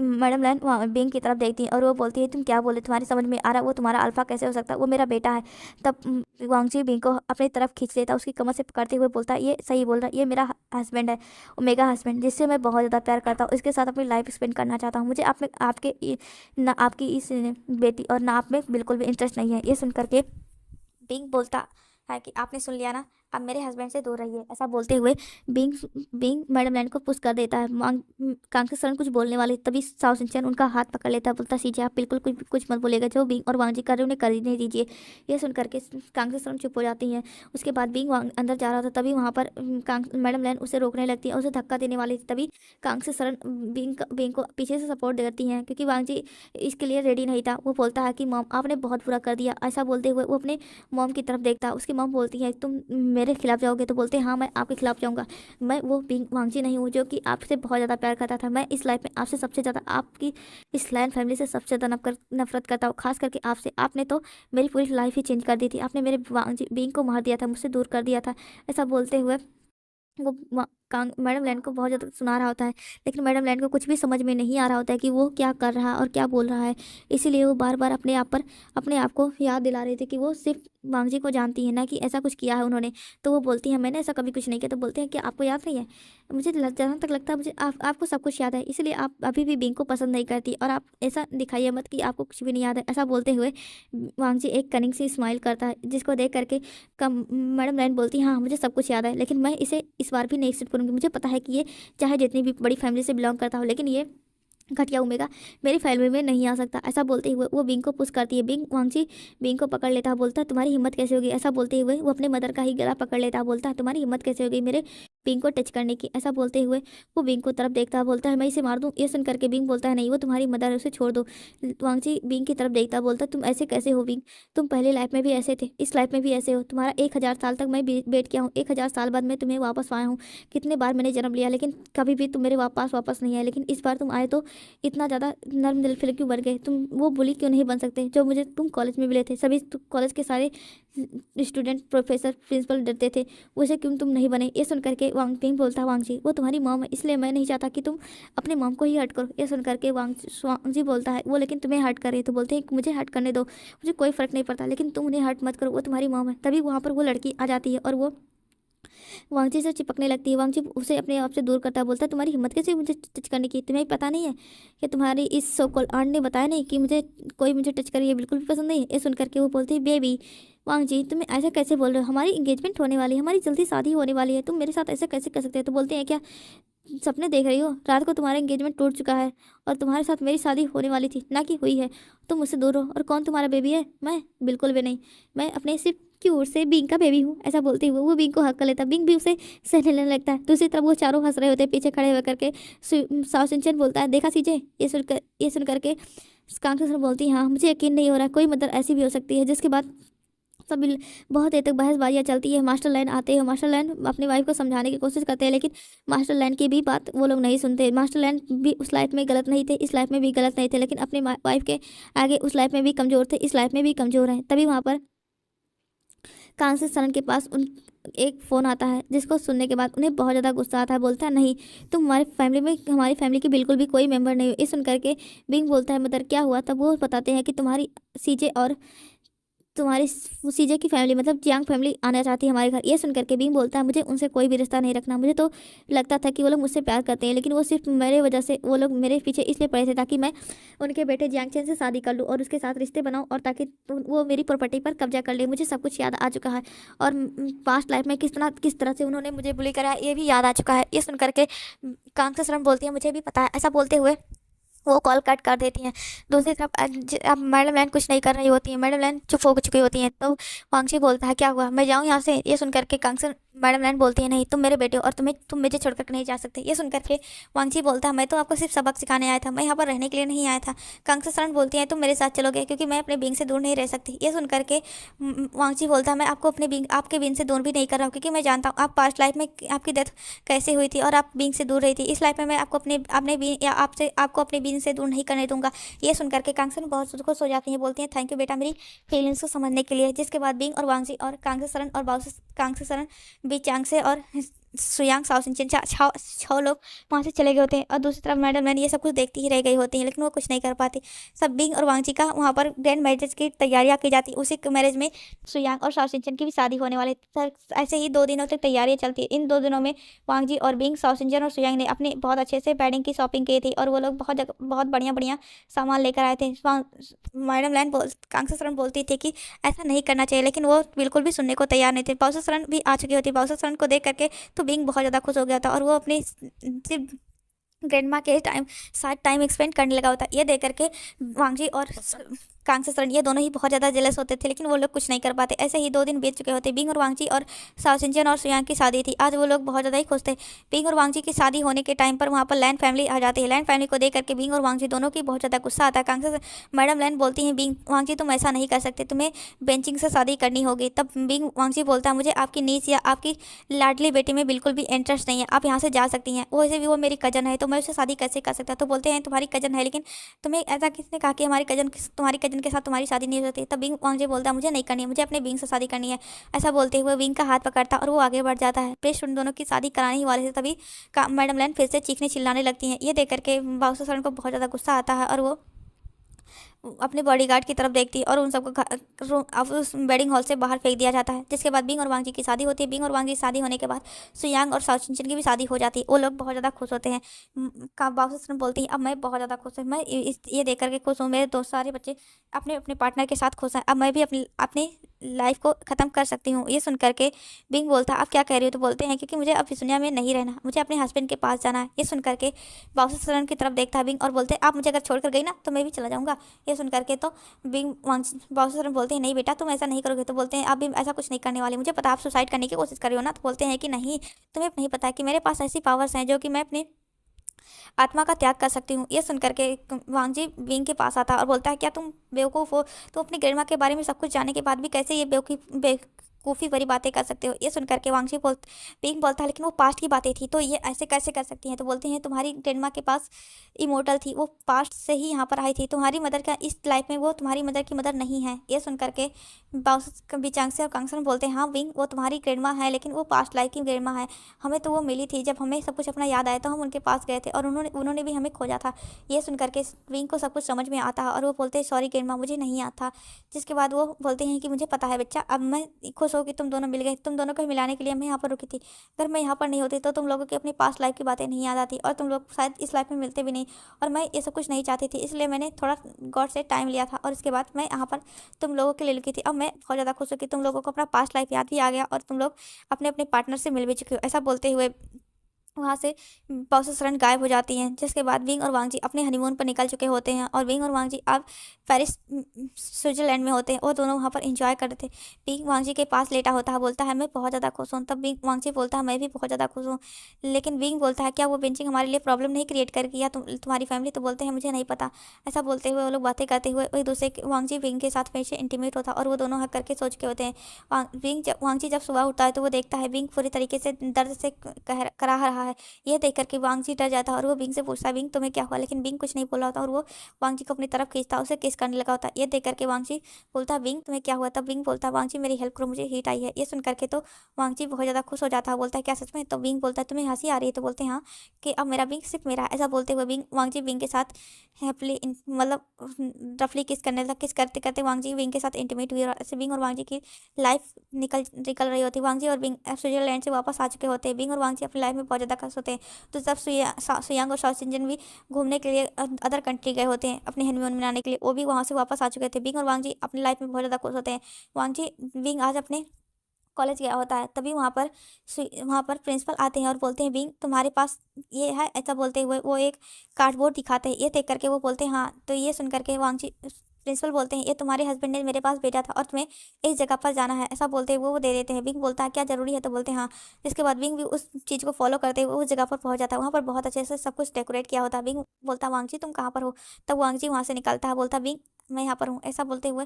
S1: मैडम लैन बिंग की तरफ देखती है और वो बोलती है तुम क्या बोले, तुम्हारी समझ में आ रहा वो तुम्हारा अल्फा कैसे हो सकता है, वो मेरा बेटा है। तब वांगजी बिंग को अपनी तरफ खींच लेता, उसकी कमर से पकड़ते हुए बोलता है ये सही बोल रहा है, ये मेरा हस्बैंड है, ओमेगा हस्बैंड, जिससे मैं बहुत ज़्यादा प्यार करता हूँ, इसके साथ अपनी लाइफ स्पेंड करना चाहता हूँ। मुझे ना आपकी इस बेटी और ना आप में बिल्कुल भी इंटरेस्ट नहीं है। ये सुन करके बिंग बोलता है कि आपने सुन लिया ना, अब मेरे हस्बैंड से दूर रहिए। ऐसा बोलते हुए बिंग बिंग मैडम लैंड को पुश कर देता है। कांगसे सरन कुछ बोलने वाले तभी साओ सिंचन उनका हाथ पकड़ लेता है, बोलता सीजे आप बिल्कुल कुछ मत बोलेगा, जो बिंग और वांगजी कर रहे उन्हें कर ही नहीं दीजिए। ये सुन करके कांगसे सरन चुप हो जाती हैं। उसके बाद बिंग अंदर जा रहा था तभी वहाँ पर मैडम लैंड उसे रोकने लगती है, उसे धक्का देने वाली थी। तभी कांगसे सरन बिंग को पीछे से सपोर्ट देती हैं क्योंकि वांगजी इसके लिए रेडी नहीं था। वो बोलता है कि मॉम आपने बहुत बुरा कर दिया। ऐसा बोलते हुए वो अपने मॉम की तरफ देखता है। उसकी मॉम बोलती है तुम मेरे खिलाफ जाओगे, तो बोलते हैं हाँ मैं आपके खिलाफ जाऊँगा, मैं वो वांगजी नहीं हूँ जो कि आपसे बहुत ज़्यादा प्यार करता था। मैं इस लाइफ में आपसे सबसे ज़्यादा आपकी इस लैंड फैमिली से सबसे ज़्यादा नफरत करता हूँ, खास करके आपसे। आपने तो मेरी पूरी लाइफ ही चेंज कर दी थी, आपने मेरे वांगजी बिंग को मार दिया था, मुझसे दूर कर दिया था। ऐसा बोलते हुए वो मैडम लैन को बहुत ज़्यादा सुना रहा होता है, लेकिन मैडम लैन को कुछ भी समझ में नहीं आ रहा होता है कि वो क्या कर रहा है और क्या बोल रहा है। इसीलिए वो बार बार अपने आप को याद दिला रहे थे कि वो सिर्फ वांगजी को जानती है, ना कि ऐसा कुछ किया है उन्होंने। तो वो बोलती है मैंने ऐसा कभी कुछ नहीं किया। तो बोलते हैं कि आपको याद नहीं है? मुझे जहाँ तक लगता है मुझे आपको सब कुछ याद है, इसलिए आप अभी भी बिंग को पसंद नहीं करती, और आप ऐसा दिखाइए मत कि आपको कुछ भी नहीं याद है। ऐसा बोलते हुए वांगजी एक कनिंग सी स्माइल करता है, जिसको देख करके कम मैडम लाइन बोलती है हाँ मुझे सब कुछ याद है, लेकिन मैं इसे इस बार भी नहीं एक्सेप्ट करूँगी। मुझे पता है कि ये चाहे जितनी भी बड़ी फैमिली से बिलोंग करता हो, लेकिन ये घटिया ओमेगा मेरी फैमिली में नहीं आ सकता। ऐसा बोलते हुए वो बिंग को पुश करती है। वांगजी बिंग को पकड़ लेता है, बोलता है तुम्हारी हिम्मत कैसे होगी। ऐसा बोलते हुए वो अपने मदर का ही गला पकड़ लेता है, बोलता है तुम्हारी हिम्मत कैसे होगी मेरे बिंग को टच करने की। ऐसा बोलते हुए वो बिंग को तरफ देखता है, बोलता है मैं इसे मार दूं। ये सुन करके बिंग बोलता है नहीं वो तुम्हारी मदर है, उसे छोड़ दो। वांगजी बिंग की तरफ देखता है, बोलता है तुम ऐसे कैसे हो बिंग, तुम पहले लाइफ में भी ऐसे थे, इस लाइफ में भी ऐसे हो। तुम्हारा 1000 साल तक मैं वेट किया हूँ, 1000 साल बाद मैं तुम्हें वापस आया हूँ। कितने बार मैंने जन्म लिया, लेकिन कभी भी तुम मेरे वापस नहीं आए, लेकिन इस बार तुम आए तो इतना ज़्यादा नर्म दिल फिर क्यों बन गए। तुम वो बुली क्यों नहीं बन सकते जो मुझे तुम कॉलेज में मिले थे। सभी कॉलेज के सारे स्टूडेंट, प्रोफेसर, प्रिंसिपल डरते थे, वैसे क्यों तुम नहीं बने। ये सुन करके पिंग बोलता है वांगजी वो तुम्हारी मॉम है, इसलिए मैं नहीं चाहता कि तुम अपने मॉम को ही हर्ट करो। ये सुन करके वांगजी बोलता है वो लेकिन तुम्हें हर्ट करे। तो बोलते हैं मुझे हर्ट करने दो, मुझे कोई फ़र्क नहीं पड़ता, लेकिन तुम उन्हें हर्ट मत करो, वो तुम्हारी मॉम है। तभी वहाँ पर वो लड़की आ जाती है और वो वांगजी से चिपकने लगती है। वांगजी उसे अपने आप से दूर करता है, बोलता है तुम्हारी हिम्मत कैसे मुझे टच करने की, तुम्हें पता नहीं है कि तुम्हारी इस सो कॉल्ड आंट ने बताया नहीं कि मुझे कोई मुझे टच करे, ये बिल्कुल भी पसंद नहीं है। ये सुन करके वो बोलती है बेबी वांगजी तुम ऐसा कैसे बोल रहे हो, हमारी इंगेजमेंट होने वाली है, हमारी जल्दी शादी होने वाली है, तुम मेरे साथ ऐसे कैसे कर सकते हो। तो बोलते हैं क्या सपने देख रही हो, रात को तुम्हारा एंगेजमेंट टूट चुका है और तुम्हारे साथ मेरी शादी होने वाली थी, ना कि हुई है। तुम मुझसे दूर हो। और कौन तुम्हारा बेबी है? मैं बिल्कुल भी नहीं, मैं अपने सिर्फ क्यूट से बिंग का बेबी हूँ। ऐसा बोलते हुए वो बिंग को हक कर लेता है, बिंग भी उसे सहने लेने लगता है। दूसरी तरफ वो चारों हंस रहे होते हैं पीछे खड़े हुए करके। साओ सिंचन बोलता है देखा सीजे। ये सुन करके कांगसो बोलती है हाँ मुझे यकीन नहीं हो रहा, कोई मदर ऐसी भी हो सकती है। जिसके बाद सभी बहुत देर तक बहसबाजियाँ चलती है। मास्टर लाइन आते हैं, मास्टर लाइन अपनी वाइफ को समझाने की कोशिश करते हैं, लेकिन मास्टर लाइन की भी बात वो लोग नहीं सुनते। मास्टर लाइन भी उस लाइफ में गलत नहीं थे, इस लाइफ में भी गलत नहीं थे, लेकिन अपनी वाइफ के आगे उस लाइफ में भी कमज़ोर थे, इस लाइफ में भी कमज़ोर हैं। तभी वहाँ पर कांसी सरन के पास उन एक फ़ोन आता है, जिसको सुनने के बाद उन्हें बहुत ज़्यादा गुस्सा आता है। बोलता है नहीं तुम हमारी फैमिली की बिल्कुल भी कोई मेंबर नहीं हो। ये सुन करके बिंग बोलता है मदर क्या हुआ। तब वो बताते हैं कि तुम्हारी सीजे की फैमिली मतलब जियांग फैमिली आना चाहती है हमारे घर। ये सुन करके बिंग बोलता है मुझे उनसे कोई भी रिश्ता नहीं रखना। मुझे तो लगता था कि वो लोग मुझसे प्यार करते हैं, लेकिन वो सिर्फ मेरे वजह से वो लोग मेरे पीछे इसलिए पड़े थे ताकि मैं उनके बेटे जियांग चैन से शादी कर लूँ और उसके साथ रिश्ते बनाऊँ, और ताकि वो मेरी प्रॉपर्टी पर कब्जा कर ले। मुझे सब कुछ याद आ चुका है, और पास्ट लाइफ में किस तरह से उन्होंने मुझे बुली करा ये भी याद आ चुका है। ये सुन करके कांगसा शर्मा बोलती है मुझे भी पता है। ऐसा बोलते हुए वो कॉल कट कर देती हैं। दूसरी तरफ अब मैडम लैन कुछ नहीं कर रही होती है, मैडम लैन चुप हो चुकी होती हैं। तो वांगची बोलता है क्या हुआ, मैं जाऊँ यहाँ से। ये सुन करके कांगसन मैडम लैन बोलती है नहीं तुम मेरे बेटे हो और तुम मुझे छोड़कर नहीं जा सकते। ये सुन करके वांगची बोलता है मैं तो आपको सिर्फ सबक सिखाने आया था, मैं यहाँ पर रहने के लिए नहीं आया था। कांगसा शरण बोलती है तुम मेरे साथ चलोगे क्योंकि मैं अपने बिंग से दूर नहीं रह सकती। ये सुन करके वांगची बोलता है मैं आपको आपके बिंग से दूर भी नहीं कर रहा हूँ, क्योंकि मैं जानता हूँ आप पास्ट लाइफ में आपकी डेथ कैसे हुई थी और आप बिंग से दूर रही थी। इस लाइफ में मैं आपको अपने बिंग या आपको अपने बिंग से दूर नहीं करने दूंगा। ये सुन करके कांगसन बहुत खुश हो जाती हैं, बोलती हैं थैंक यू बेटा मेरी फीलिंग्स को समझने के लिए। जिसके बाद बिंग और वांगजी और कांगसा शरण और कांगसा शरण बी चांग से और सुयांग साओ सिंचन छः लोग वहाँ से चले गए होते हैं। और दूसरी तरफ मैडम लैन ये सब कुछ देखती ही रह गई होती हैं, लेकिन वो कुछ नहीं कर पाती। सब बिंग और वांगजी का वहाँ पर ग्रैंड मैरिज की तैयारियाँ की जाती। उसी मैरिज में सुयांग और साओ सिंचन की भी शादी होने वाली। ऐसे ही 2 दिनों तक तैयारियाँ चलती है। इन 2 दिनों में वांगजी और बिंग, साओ सिंचन और सुयांग ने अपने बहुत अच्छे से वेडिंग की शॉपिंग की थी, और वो लोग बहुत बढ़िया सामान लेकर आए थे। मैडम लैन कांगसा शरण बोलती थी कि ऐसा नहीं करना चाहिए, लेकिन वो बिल्कुल भी सुनने को तैयार नहीं थे। बाउसा शरण भी आ चुकी होती। बाउसा शरण को देख करके तो बिंग बहुत ज़्यादा खुश हो गया था, और वो अपने ग्रैंड माँ के साथ टाइम स्पेंड करने लगा होता। ये देख करके वांगजी और कांगसा शरण ये दोनों ही बहुत ज़्यादा जेलस होते थे, लेकिन वो लोग कुछ नहीं कर पाते। ऐसे ही 2 दिन बीत चुके होते। बिंग और वांगजी और साओ सिंचन और सुयांग की शादी थी। आज वो लोग बहुत ज़्यादा ही खुश थे। बिंग और वांगजी की शादी होने के टाइम पर वहाँ पर लैन फैमिली आ जाती है। लैन फैमिली को देख करके बिंग और वांगजी दोनों की बहुत ज़्यादा गुस्सा आता है। कांगसा मैडम लैन बोलती हैं बिंग वांगजी तुम ऐसा नहीं कर सकते, तुम्हें बेंचिंग से शादी करनी होगी। तब बिंग वांगजी बोलता है मुझे आपकी नीच या आपकी लाडली बेटी में बिल्कुल भी इंटरेस्ट नहीं है, आप यहाँ से जा सकती हैं। वैसे भी वो मेरी कजन है, तो मैं उससे शादी कैसे कर सकता। तो बोलते हैं तुम्हारी कजन है, लेकिन तुम्हें ऐसा किसने कहा कि तुम्हारी जन के साथ तुम्हारी शादी नहीं हो सकती। तब विंग वांगजी बोलता है मुझे नहीं करनी है, मुझे अपने विंग से शादी करनी है। ऐसा बोलते हुए विंग का हाथ पकड़ता और वो आगे बढ़ जाता है। प्रेस उन दोनों की शादी कराने ही वाले थे, तभी मैडम लैन फिर से चीखने चिल्लाने लगती हैं। ये देख करके बाउंसर सर को बहुत ज़्यादा गुस्सा आता है और वो अपने बॉडीगार्ड की तरफ देखती है और उन सबको अब उस वेडिंग हॉल से बाहर फेंक दिया जाता है। जिसके बाद बिंग और वांगजी की शादी होती है। बिंग और वांगजी की शादी होने के बाद सुयांग और साउचिन की भी शादी हो जाती है। वो लोग बहुत ज़्यादा खुश होते हैं। बाबू बोलती है अब मैं बहुत ज़्यादा खुश हूँ, मैं ये देख करके खुश हूँ, मेरे दोस्त सारे बच्चे अपने अपने पार्टनर के साथ खुश हैं, अब मैं भी अपनी लाइफ को ख़त्म कर सकती हूँ। ये सुन करके बिंग बोलता है आप क्या कह रही हो? तो बोलते हैं क्योंकि मुझे अब इस दुनिया में नहीं रहना, मुझे अपने हस्बैंड के पास जाना है। ये सुन करके बाबू की तरफ देखता है बिंग और बोलते हैं आप मुझे अगर छोड़कर गई ना तो मैं भी चला जाऊँगा। ये सुन करके तो बिंग बाउंसर बोलते हैं नहीं बेटा तुम ऐसा नहीं करोगे। तो बोलते हैं आप भी ऐसा कुछ नहीं करने वाले, मुझे पता आप सुसाइड करने की कोशिश कर रही हो ना। तो बोलते हैं कि नहीं, तुम्हें नहीं पता कि मेरे पास ऐसी पावर्स हैं जो कि मैं अपने आत्मा का त्याग कर सकती हूँ। ये सुन करके वांगजी बिंग के पास आता है और बोलता है क्या तुम बेवकूफ़ हो? तुम अपनी गरिमा के बारे में सब कुछ जानने के बाद भी कैसे ये बेवकूफ़ी भरी बातें कर सकते हो? ये सुन करके बिंग बोलता है लेकिन वो पास्ट की बातें थी तो ये ऐसे कैसे कर सकती हैं? तो बोलते हैं तुम्हारी ग्रैंडमा के पास इमोर्टल थी, वो पास्ट से ही यहाँ पर आई थी, तुम्हारी मदर का इस लाइफ में वो तुम्हारी मदर की मदर नहीं है। ये सुन करके बिचांग से और कांगसन बोलते हैं हाँ विंग वो तुम्हारी ग्रैंडमा है लेकिन वो पास्ट लाइफ की ग्रैंडमा है, हमें तो वो मिली थी जब हमें सब कुछ अपना याद आया तो हम उनके पास गए थे और उन्होंने भी हमें खोजा था। ये सुन करके विंग को सब कुछ समझ में आता है और वो बोलते हैं सॉरी ग्रैंडमा मुझे नहीं आता। जिसके बाद वो बोलते हैं कि मुझे पता है बच्चा, अब मैं खुश हो कि तुम दोनों मिल गए, तुम दोनों को मिलाने के लिए मैं यहाँ पर रुकी थी। अगर मैं यहाँ पर नहीं होती तो तुम लोगों की अपनी पास्ट लाइफ की बातें नहीं याद आती और तुम लोग शायद इस लाइफ में मिलते भी नहीं, और मैं ये सब कुछ नहीं चाहती थी, इसलिए मैंने थोड़ा गॉड से टाइम लिया था और इसके बाद मैं यहाँ पर तुम लोगों के लिए रुकी थी। अब मैं बहुत ज़्यादा खुश हूँ कि तुम लोगों को अपना पास्ट लाइफ याद भी आ गया और तुम लोग अपने अपने पार्टनर से मिल भी चुके हो। ऐसा बोलते हुए वहाँ से बाउंसर गायब हो जाती हैं। जिसके बाद विंग और वांगजी अपने हनीमून पर निकल चुके होते हैं और विंग और वांगजी अब पेरिस स्विट्जरलैंड में होते हैं। वो दोनों वहाँ पर इंजॉय कर रहे थे। विंग वांगजी के पास लेटा होता है, बोलता है मैं बहुत ज़्यादा खुश हूँ। तब विंग वांगजी बोलता है मैं भी बहुत ज़्यादा खुश हूँ। लेकिन विंग बोलता है क्या वो बेंचिंग हमारे लिए प्रॉब्लम नहीं क्रिएट करेगी या तुम्हारी फैमिली? तो बोलते हैं मुझे नहीं पता। ऐसा बोलते हुए वो लोग बातें करते हुए एक दूसरे वांगजी विंग के साथ फिर से इंटीमेट होता है और वो दोनों हक करके सोच के होते हैं। वांगजी जब सुबह उठता है तो वो देखता है विंग पूरी तरीके से दर्द से कराह रहा है। ये देख करके वांगजी डर जाता है और वो बिंग से पूछता है बिंग तुम्हें क्या हुआ? लेकिन बिंग कुछ नहीं बोला होता और वो वांगजी को अपनी तरफ खींचता है, उसे किस करने लगा होता है। ये देख करके वांगजी बोलता है बिंग तुम्हें क्या हुआ? तब बिंग बोलता है वांगजी मेरी हेल्प करो, मुझे हीट आई है। ये सुन करके तो वांगजी बहुत ज़्यादा खुश हो जाता है, बोलता है क्या सच में? तो बिंग बोलता है तुम्हें हंसी आ रही है? तो बोलते हैं हाँ कि अब मेरा बिंग सिर्फ मेरा है। ऐसा बोलते हुए वांगजी बिंग के साथ हैप्पीली मतलब रफली किस करने लगा। किस करते करते वांगजी विंग के साथ इंटीमेट हुई और ऐसे विंग और वांगजी की लाइफ निकल रही होती है। वांगजी और विंग स्विट्जरलैंड से वापस आ चुके होते हैं। विंग और वांगजी अपनी लाइफ में बहुत ज़्यादा खुश होते हैं। तो जब सुयांग और साउचिन भी घूमने के लिए अदर कंट्री गए होते हैं अपने हनीमून मनाने के लिए, वो भी वहाँ से वापस आ चुके थे। विंग और वांगजी अपनी लाइफ में बहुत ज़्यादा खुश होते हैं। वांगजी विंग आज अपने कॉलेज गया होता है, तभी वहाँ पर प्रिंसिपल आते हैं और बोलते हैं विंग तुम्हारे पास ये है। ऐसा बोलते हुए वो एक कार्डबोर्ड दिखाते हैं। ये देख करके वो बोलते हैं हाँ। तो ये सुन करके वांगजी प्रिंसिपल बोलते हैं ये तुम्हारे हस्बैंड ने मेरे पास भेजा था और तुम्हें इस जगह पर जाना है। ऐसा बोलते हुए वो दे देते हैं। विंग बोलता है क्या ज़रूरी है? तो बोलते हैं हाँ। इसके बाद विंग भी उस चीज़ को फॉलो करते हुए उस जगह पर पहुंच जाता है। वहाँ पर बहुत अच्छे से सब कुछ डेकोरेट किया होता है। विंग बोलता है वांगजी तुम कहाँ पर हो? तब वांगजी वहाँ से निकलता है, बोलता विंग मैं यहाँ पर हूँ। ऐसा बोलते हुए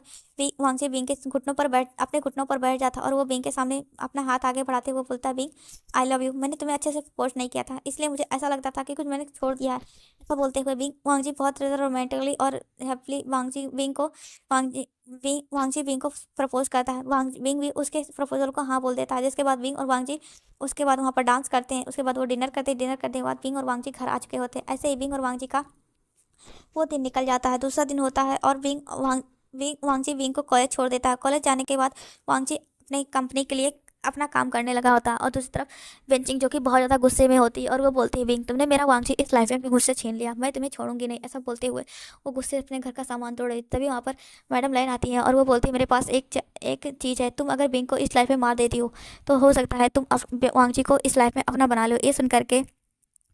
S1: वांगजी विंग के अपने घुटनों पर बैठ जाता और वो विंग के सामने अपना हाथ आगे बढ़ाते हुए बोलता है विंग आई लव यू, मैंने तुम्हें अच्छे से प्रपोज नहीं किया था इसलिए मुझे ऐसा लगता था कि कुछ मैंने छोड़ दिया है। ऐसा बोलते हुए वांगजी बहुत ज़्यादा रोमांटिकली और हैप्पीली वांगजी विंग को प्रपोज करता है। विंग भी उसके प्रपोजल को हाँ बोल देता है। जिसके बाद विंग और वांगजी उसके बाद वहाँ पर डांस करते हैं। उसके बाद वो डिनर करते के बाद विंग और वांगजी घर आ चुके होते हैं। ऐसे ही विंग और वांगजी का वो दिन निकल जाता है। दूसरा दिन होता है और वांगजी विंग को कॉलेज छोड़ देता है। कॉलेज जाने के बाद वांगजी अपने कंपनी के लिए अपना काम करने लगा होता है और दूसरी तरफ बेंचिंग जो कि बहुत ज़्यादा गुस्से में होती है और वो बोलती है विंग तुमने मेरा वांगजी इस लाइफ में मुझसे छीन लिया, मैं तुम्हें छोड़ूंगी नहीं। ऐसा बोलते हुए वो गुस्से अपने घर का सामान तोड़ रही। तभी वहाँ पर मैडम लाइन आती है और वो बोलती है मेरे पास एक चीज़ है, तुम अगर विंग को इस लाइफ में मार देती हो तो हो सकता है तुम वांगजी को इस लाइफ में अपना बना लो। ये सुन करके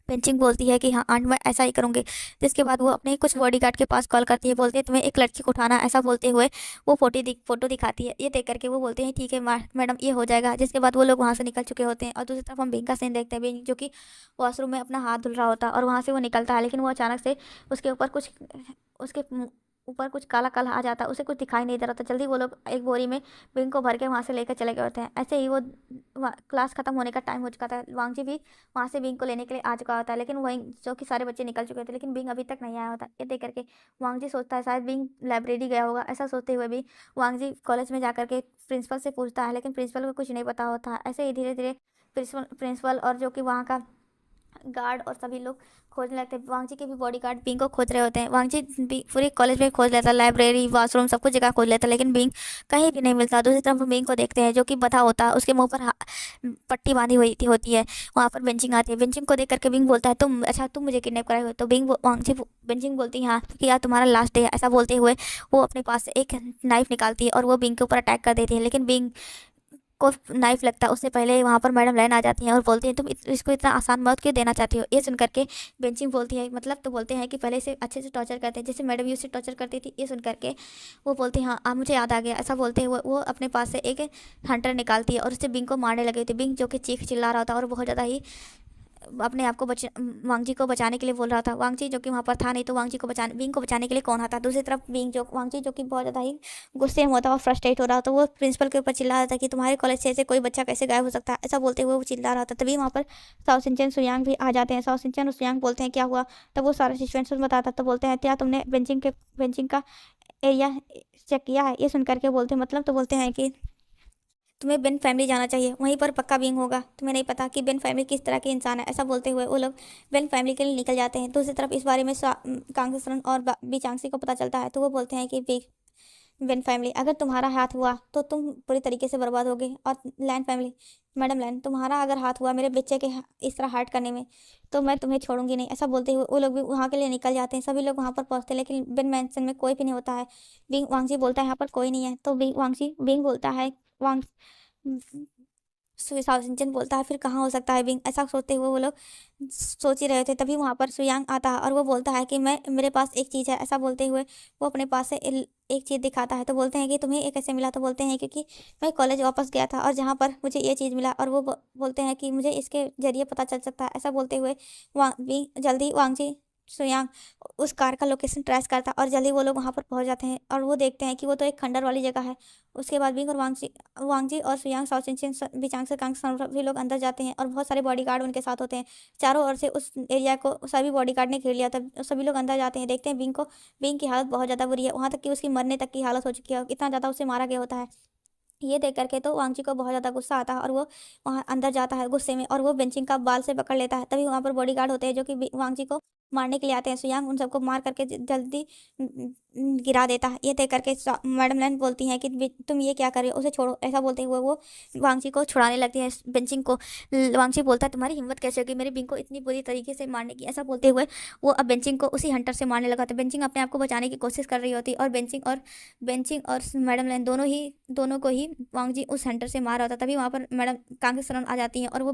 S1: पेंचिंग बोलती है कि हाँ आंट मैं ऐसा ही करूँगी। जिसके बाद वो अपने कुछ बॉडीगार्ड के पास कॉल करती है, बोलती है तुम्हें एक लड़की को उठाना। ऐसा बोलते हुए वो फोटो दिखाती है। ये देख करके वो बोलते हैं ठीक है मैडम ये हो जाएगा। जिसके बाद वो लोग वहाँ से निकल चुके होते हैं और दूसरी तरफ हम बिंग का सीन देखते हैं। बिंग जो कि वॉशरूम में अपना हाथ धुल रहा होता है और वहाँ से वो निकलता है, लेकिन वो अचानक से उसके ऊपर कुछ उसके ऊपर कुछ काला काला आ जाता है, उसे कुछ दिखाई नहीं दे रहा था। जल्दी वो लोग एक बोरी में बिंग को भर के वहाँ से लेकर चले गए होते हैं। ऐसे ही वो क्लास खत्म होने का टाइम हो चुका था। वांगजी भी वहाँ से बिंग को लेने के लिए आ चुका होता है, लेकिन वहीं जो कि सारे बच्चे निकल चुके थे, लेकिन बिंग अभी तक नहीं आया होता। ये देख करके वांगजी सोचता है शायद बिंग लाइब्रेरी गया होगा। ऐसा सोचते हुए भी वांगजी कॉलेज में जा करके प्रिंसिपल से पूछता है, लेकिन प्रिंसिपल को कुछ नहीं पता होता है। ऐसे ही धीरे धीरे प्रिंसिपल और जो कि वहाँ का गार्ड और सभी लोग खोजने लगते हैं। वांगजी के भी बॉडी गार्ड बिंग को खोज रहे होते हैं। वांगजी भी पूरे कॉलेज में खोज लेता है, लाइब्रेरी, वॉशरूम, सब कुछ जगह खोज लेता है, लेकिन बिंग कहीं भी नहीं मिलता। दूसरी तरफ बिंग को देखते हैं, जो कि बंधा होता है, उसके मुंह पर पट्टी बांधी हुई होती है। वहाँ पर बेंचिंग आती है। बेंचिंग को देख करके बिंग बोलता है, तुम मुझे किडनैप कराए हो? तो वांगजी बेंचिंग बोलती है हाँ, क्योंकि यार तुम्हारा लास्ट डे है। ऐसा बोलते हुए वो अपने पास से एक नाइफ निकालती है और वो बिंग के ऊपर अटैक कर देती है, लेकिन बिंग को नाइफ लगता है। उससे पहले वहाँ पर मैडम लैन आ जाती हैं और बोलती हैं, इसको इतना आसान मौत क्यों देना चाहती हो? ये सुन करके बेंचिंग बोलती है, मतलब तो बोलते हैं कि पहले से अच्छे से टॉर्चर करते हैं, जैसे मैडम यूज से टॉर्चर करती थी। ये सुन करके वो बोलती हैं हाँ, मुझे याद आ गया। ऐसा बोलते हुए वो अपने पास से एक हंटर निकालती है और उससे बिंग को मारने लगी थी। बिंग जो कि चीख चिल्ला रहा था और बहुत ज़्यादा ही अपने आप को वांगजी को बचाने के लिए बोल रहा था। वांगजी जो कि वहाँ पर था नहीं, तो बिंग को बचाने के लिए कौन आता? दूसरी तरफ वांगजी जो कि बहुत ज़्यादा ही गुस्से में होता और फ्रस्ट्रेट हो रहा था, वो प्रिंसिपल के ऊपर चिल्ला रहा था कि तुम्हारे कॉलेज से ऐसे कोई बच्चा कैसे गायब हो सकता है। ऐसा बोलते हुए वो चिल्ला रहा था। तभी वहाँ पर साओ सिंचन सुयांग भी आ जाते हैं। साओ सिंचन और सुयांग बोलते हैं क्या हुआ? तब वो सारा सिचुएशन बताता। तो बोलते हैं क्या तुमने बेंचिंग का एरिया चेक किया है? ये सुन करके बोलते हैं मतलब, तो बोलते हैं कि तुम्हें बेन फैमिली जाना चाहिए, वहीं पर पक्का बिंग होगा। तुम्हें नहीं पता कि बेन फैमिली किस तरह के इंसान है। ऐसा बोलते हुए वो लोग बेन फैमिली के लिए निकल जाते हैं। दूसरी तरफ इस बारे में कांगसेसन और बीचांगसी को पता चलता है, तो वो बोलते हैं कि बेन फैमिली, अगर तुम्हारा हाथ हुआ तो तुम पूरी तरीके से बर्बाद होगे। और लैन फैमिली, मैडम लैन, तुम्हारा अगर हाथ हुआ मेरे बच्चे के इस तरह हर्ट करने में, तो मैं तुम्हें छोड़ूंगी नहीं। ऐसा बोलते हुए वो लोग भी वहाँ के लिए निकल जाते हैं। सभी लोग वहाँ पर पहुँचते हैं, लेकिन बेन मैंसन में कोई भी नहीं होता है। वांगजी बोलता है यहाँ पर कोई नहीं है, तो बिंग बोलता है वांग सिंचन बोलता है फिर कहाँ हो सकता है बिंग? ऐसा सोचते हुए वो लोग सोच ही रहे थे। तभी वहाँ पर सुयांग आता है और वो बोलता है कि मेरे पास एक चीज़ है। ऐसा बोलते हुए वो अपने पास से एक चीज़ दिखाता है। तो बोलते हैं कि तुम्हें ये कैसे मिला? तो बोलते हैं क्योंकि मैं कॉलेज वापस गया था और जहाँ पर मुझे ये चीज़ मिला, और वो बोलते हैं कि मुझे इसके जरिए पता चल सकता है। ऐसा बोलते हुए जल्दी वांगजी सुयांग उस कार का लोकेशन ट्रेस करता है और जल्दी वो लोग वहाँ पर पहुँच जाते हैं और वो देखते हैं कि वो तो एक खंडर वाली जगह है। उसके बाद बिंग और वांगजी और सुयांग साउचिन बिचांग से कांग सभी लोग अंदर जाते हैं और बहुत सारे बॉडीगार्ड उनके साथ होते हैं। चारों ओर से उस एरिया को सभी बॉडीगार्ड ने घेर लिया था। सभी लोग अंदर जाते हैं, देखते हैं बिंग की हालत बहुत ज़्यादा बुरी है, वहाँ तक कि उसकी मरने तक की हालत हो चुकी है, इतना ज़्यादा उसे मारा गया होता है। ये देख करके तो वांगजी को बहुत ज़्यादा गुस्सा आता है और वो वहाँ अंदर जाता है गुस्से में और वो बेंचिंग का बाल से पकड़ लेता है। तभी वहाँ पर बॉडीगार्ड होते हैं जो कि वांगजी को मारने के लिए आते हैं। सुयांग उन सबको मार करके जल्दी गिरा देता है। ये देख करके मैडम लैन बोलती हैं कि तुम ये क्या कर रहे हो, उसे छोड़ो। ऐसा बोलते हुए वो वांगजी को छुड़ाने लगती है बेंचिंग को। वांगजी बोलता है तुम्हारी हिम्मत कैसे होगी मेरे बिंग को इतनी बुरी तरीके से मारने की? ऐसा बोलते हुए वो अब बेंचिंग को उसी हंटर से मारने लगा था। बेंचिंग अपने आप को बचाने की कोशिश कर रही होती और बेंचिंग और मैडम लैन दोनों को ही वांगजी उस हंटर से मार रहा था। तभी वहाँ पर मैडम कांग्रेस सरन आ जाती हैं और वो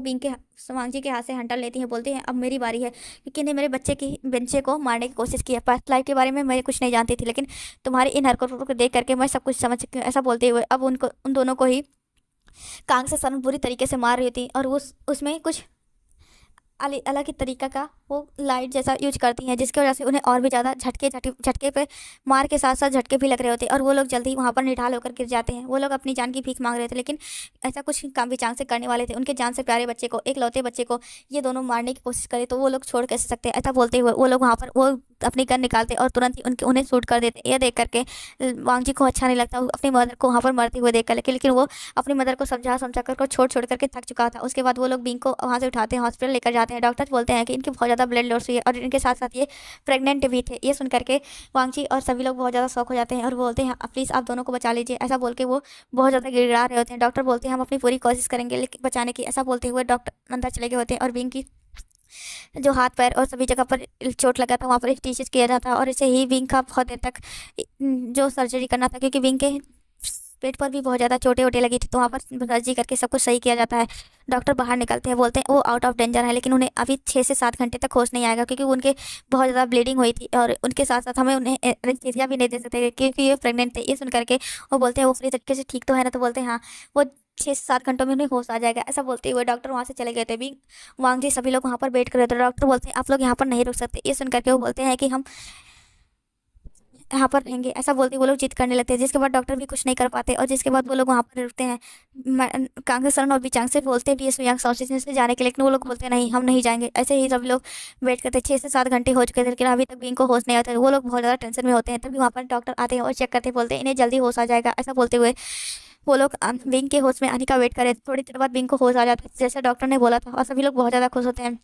S1: वांगजी के हाथ से हंटर लेती हैं। बोलती हैं अब मेरी बारी है, क्योंकि ने मेरे बच्चे को मारने की कोशिश की है। पास्ट लाइफ के बारे में मैं कुछ नहीं जानती थी, लेकिन तुम्हारी इन हरकतों को देख करके मैं सब कुछ समझ चुकी हूँ। ऐसा बोलते हुए अब उन दोनों को ही कांग्रेस सरन बुरी तरीके से मार रही थी और उसमें कुछ अलग ही तरीका का वो लाइट जैसा यूज करती हैं, जिसकी वजह से उन्हें और भी ज़्यादा झटके पे मार के साथ साथ झटके भी लग रहे होते हैं और वो लोग जल्दी वहाँ पर निढाल होकर गिर जाते हैं। वो लोग अपनी जान की भीख मांग रहे थे, लेकिन ऐसा कुछ काम विचांग से करने वाले थे। उनके जान से प्यारे बच्चे को, एक लौते बच्चे को ये दोनों मारने की कोशिश करे तो वो लोग छोड़ कैसे सकते हैं? ऐसा बोलते हुए वो लोग वहाँ पर वो अपनी गन निकालते और तुरंत ही उन्हें शूट कर देते। ये देख करके वांगजी को अच्छा नहीं लगता अपनी मदर को वहाँ पर मरते हुए देख कर, लेकिन वो अपनी मदर को समझा कर छोड़ करके थक चुका था। उसके बाद वो लोग बिंग को वहाँ से उठाते हैं, हॉस्पिटल लेकर जाते हैं। डॉक्टर बोलते हैं कि इनकी बहुत ज़्यादा ब्लड लॉस हुई है और इनके साथ साथ ये प्रेग्नेंट भी थे। ये सुन करके वांगजी और सभी लोग बहुत ज़्यादा शौक हो जाते हैं और बोलते हैं प्लीज़ आप दोनों को बचा लीजिए। ऐसा बोल के वो बहुत ज़्यादा गिड़गिड़ा रहे होते हैं। डॉक्टर बोलते हैं हम अपनी पूरी कोशिश करेंगे लेकिन बचाने की। ऐसा बोलते हुए डॉक्टर अंदर चले गए होते हैं और बिंग की जो हाथ पैर और सभी जगह पर चोट लगा था वहाँ पर स्टिचेस किया जाता है और इसे ही विंग का बहुत देर तक जो सर्जरी करना था, क्योंकि विंग के पेट पर भी बहुत ज़्यादा चोटें वोटें लगी थी, तो वहाँ पर सर्जरी करके सब कुछ सही किया जाता है। डॉक्टर बाहर निकलते हैं, बोलते हैं वो आउट ऑफ डेंजर है, लेकिन उन्हें अभी 6 से 7 घंटे तक होश नहीं आएगा क्योंकि उनके बहुत ज़्यादा ब्लीडिंग हुई थी और उनके साथ साथ हमें उन्हें एनेस्थीसिया भी नहीं दे सकते क्योंकि ये प्रेग्नेंट थे। ये सुन करके वो बोलते हैं वो पूरी तरीके से ठीक तो है ना? तो बोलते हैं हाँ, वो 6 से 7 घंटों में उन्हें होश आ जाएगा। ऐसा बोलते हुए डॉक्टर वहाँ से चले गए थे। भी वांगजी सभी लोग वहाँ पर वेट कर रहे थे। डॉक्टर बोलते हैं आप लोग यहाँ पर नहीं रुक सकते। ये सुन करके वो बोलते हैं कि हम यहाँ पर रहेंगे, ऐसा बोलते वो लोग जिद करने लगते हैं, जिसके बाद डॉक्टर भी कुछ नहीं कर पाते और जिसके बाद वो लोग वहाँ पर रुकते हैं। कांग्रेस सर और बीचांग से बोलते भी इस यांग साउथ से जाने के, लेकिन वो लोग बोलते हैं नहीं हम नहीं जाएंगे। ऐसे ही सब लोग वेट करते, 6 से 7 घंटे हो चुके थे, लेकिन अभी तक भी इनको होश नहीं आता है। वो लोग बहुत ज़्यादा टेंशन में होते हैं। तभी वहाँ पर डॉक्टर आते हैं और चेक करते, बोलते हैं इन्हें जल्दी होश आ जाएगा। ऐसा बोलते हुए वो लोग बिंग के होश में आने का वेट करें। थोड़ी देर बाद बिंग को होश आ जाता है, जैसे डॉक्टर ने बोला था, और सभी लोग बहुत ज़्यादा खुश होते हैं।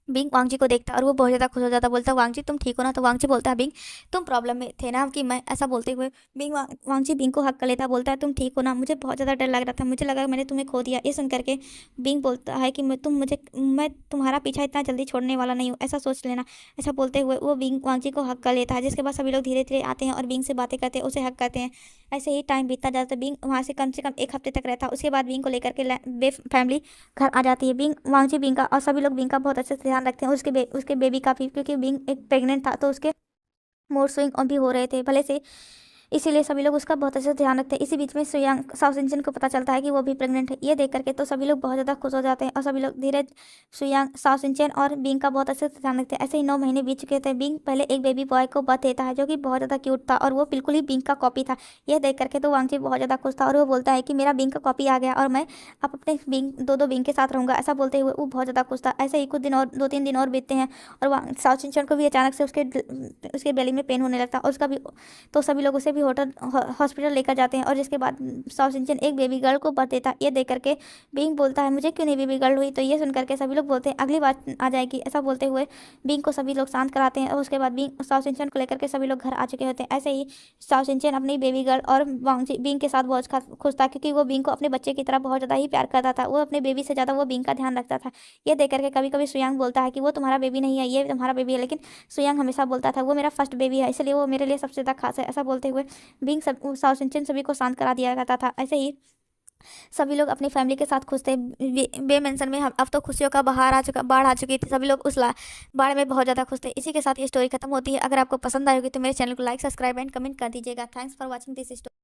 S1: बिंग वांग जी को देखता है और वो बहुत ज़्यादा खुश हो जाता है, बोलता है वांग जी तुम ठीक हो ना। तो वांग जी बोलता है बिंग तुम प्रॉब्लम में थे ना कि मैं, ऐसा बोलते हुए बिंग वांग जी बिंग को हक कर लेता है, बोलता है तुम ठीक हो ना, मुझे बहुत ज़्यादा डर लग रहा था, मुझे लगा मैंने तुम्हें खो दिया। ये सुन करके बिंग बोलता है कि मैं तुम्हारा पीछा इतना जल्दी छोड़ने वाला नहीं हूँ, ऐसा सोच लेना। ऐसा बोलते हुए वो बिंग वांग जी को हक कर लेता है, जिसके बाद सभी लोग धीरे धीरे आते हैं और बिंग से बातें करते हैं, उसे हक करते हैं। ऐसे ही टाइम बीतता जाता है। बिंग वहाँ से कम 1 हफ्ते तक रहता है। उसके बाद बिंग को लेकर के फैमिली घर आ जाती है। बिंग वांग जी बिंग का और सभी लोग बिंग का बहुत अच्छे से ध्यान रखते हैं, उसके बेबी का भी, क्योंकि बिंग एक प्रेग्नेंट था तो उसके मूड स्विंग भी हो रहे थे भले से, इसीलिए सभी लोग उसका बहुत अच्छे से ध्यान रखते हैं। इसी बीच में सुयांग साउथ इंजन को पता चलता है कि वो भी प्रेग्नेंट है। ये देख करके तो सभी लोग बहुत ज़्यादा खुश हो जाते हैं और सभी लोग धीरे सुयांग साउथ इंजन और बिंग का बहुत अच्छे से ध्यान रखते हैं। ऐसे ही 9 महीने बीत चुके थे। बिंग पहले एक बेबी बॉय को बर्थ देता है, जो कि बहुत ज़्यादा क्यूट था और वो बिल्कुल ही बिंग का कॉपी था। यह देख करके तो वांगजी बहुत ज़्यादा खुश था और वो बोलता है कि मेरा बिंग का कॉपी आ गया और मैं अब अपने बिंग दो बिंग के साथ रहूँगा। ऐसा बोलते हुए वो बहुत ज़्यादा खुश था। ऐसे ही कुछ दिन और 2-3 दिन और बीतते हैं और साउथ इंजन को भी अचानक से उसके बेली में पेन होने लगता है और उसका भी, तो सभी लोग उसे भी हॉस्पिटल लेकर जाते हैं और जिसके बाद साउथ इंजन एक बेबी गर्ल को बर्थ देता है। ये देख करके बिंग बोलता है मुझे क्यों नहीं बेबी गर्ल हुई। तो ये सुन करके सभी लोग बोलते हैं अगली बार आ जाएगी। ऐसा बोलते हुए बिंग को सभी लोग शांत कराते हैं और उसके बाद बिंग साउथ इंजन को लेकर के सभी लोग घर आ चुके होते हैं। ऐसे ही साउथ इंजन अपनी बेबी गर्ल और बिंग के साथ बहुत खुश था, क्योंकि वो बिंग को अपने बच्चे की तरह बहुत ज़्यादा ही प्यार करता था। वो अपने बेबी से ज़्यादा वो बिंग का ध्यान रखता था। ये देख करके कभी कभी सुयांग बोलता है कि वो तुम्हारा बेबी नहीं है, ये तुम्हारा बेबी है, लेकिन सुयांग हमेशा बोलता था वो मेरा फर्स्ट बेबी है, इसलिए वो मेरे लिए सबसे ज़्यादा खास है। ऐसा बोलते हुए बिंग साउथ इंजन सभी को शांत करा दिया करता था। ऐसे ही सभी लोग अपनी फैमिली के साथ खुश थे। बे मेंशन में हम अब तो खुशियों का बाढ़ आ चुकी थी। सभी लोग उस बाढ़ में बहुत ज़्यादा खुश थे। इसी के साथ ये स्टोरी खत्म होती है। अगर आपको पसंद आएगी तो मेरे चैनल को लाइक, सब्सक्राइब एंड कमेंट कर दीजिएगा। Thanks for watching this story.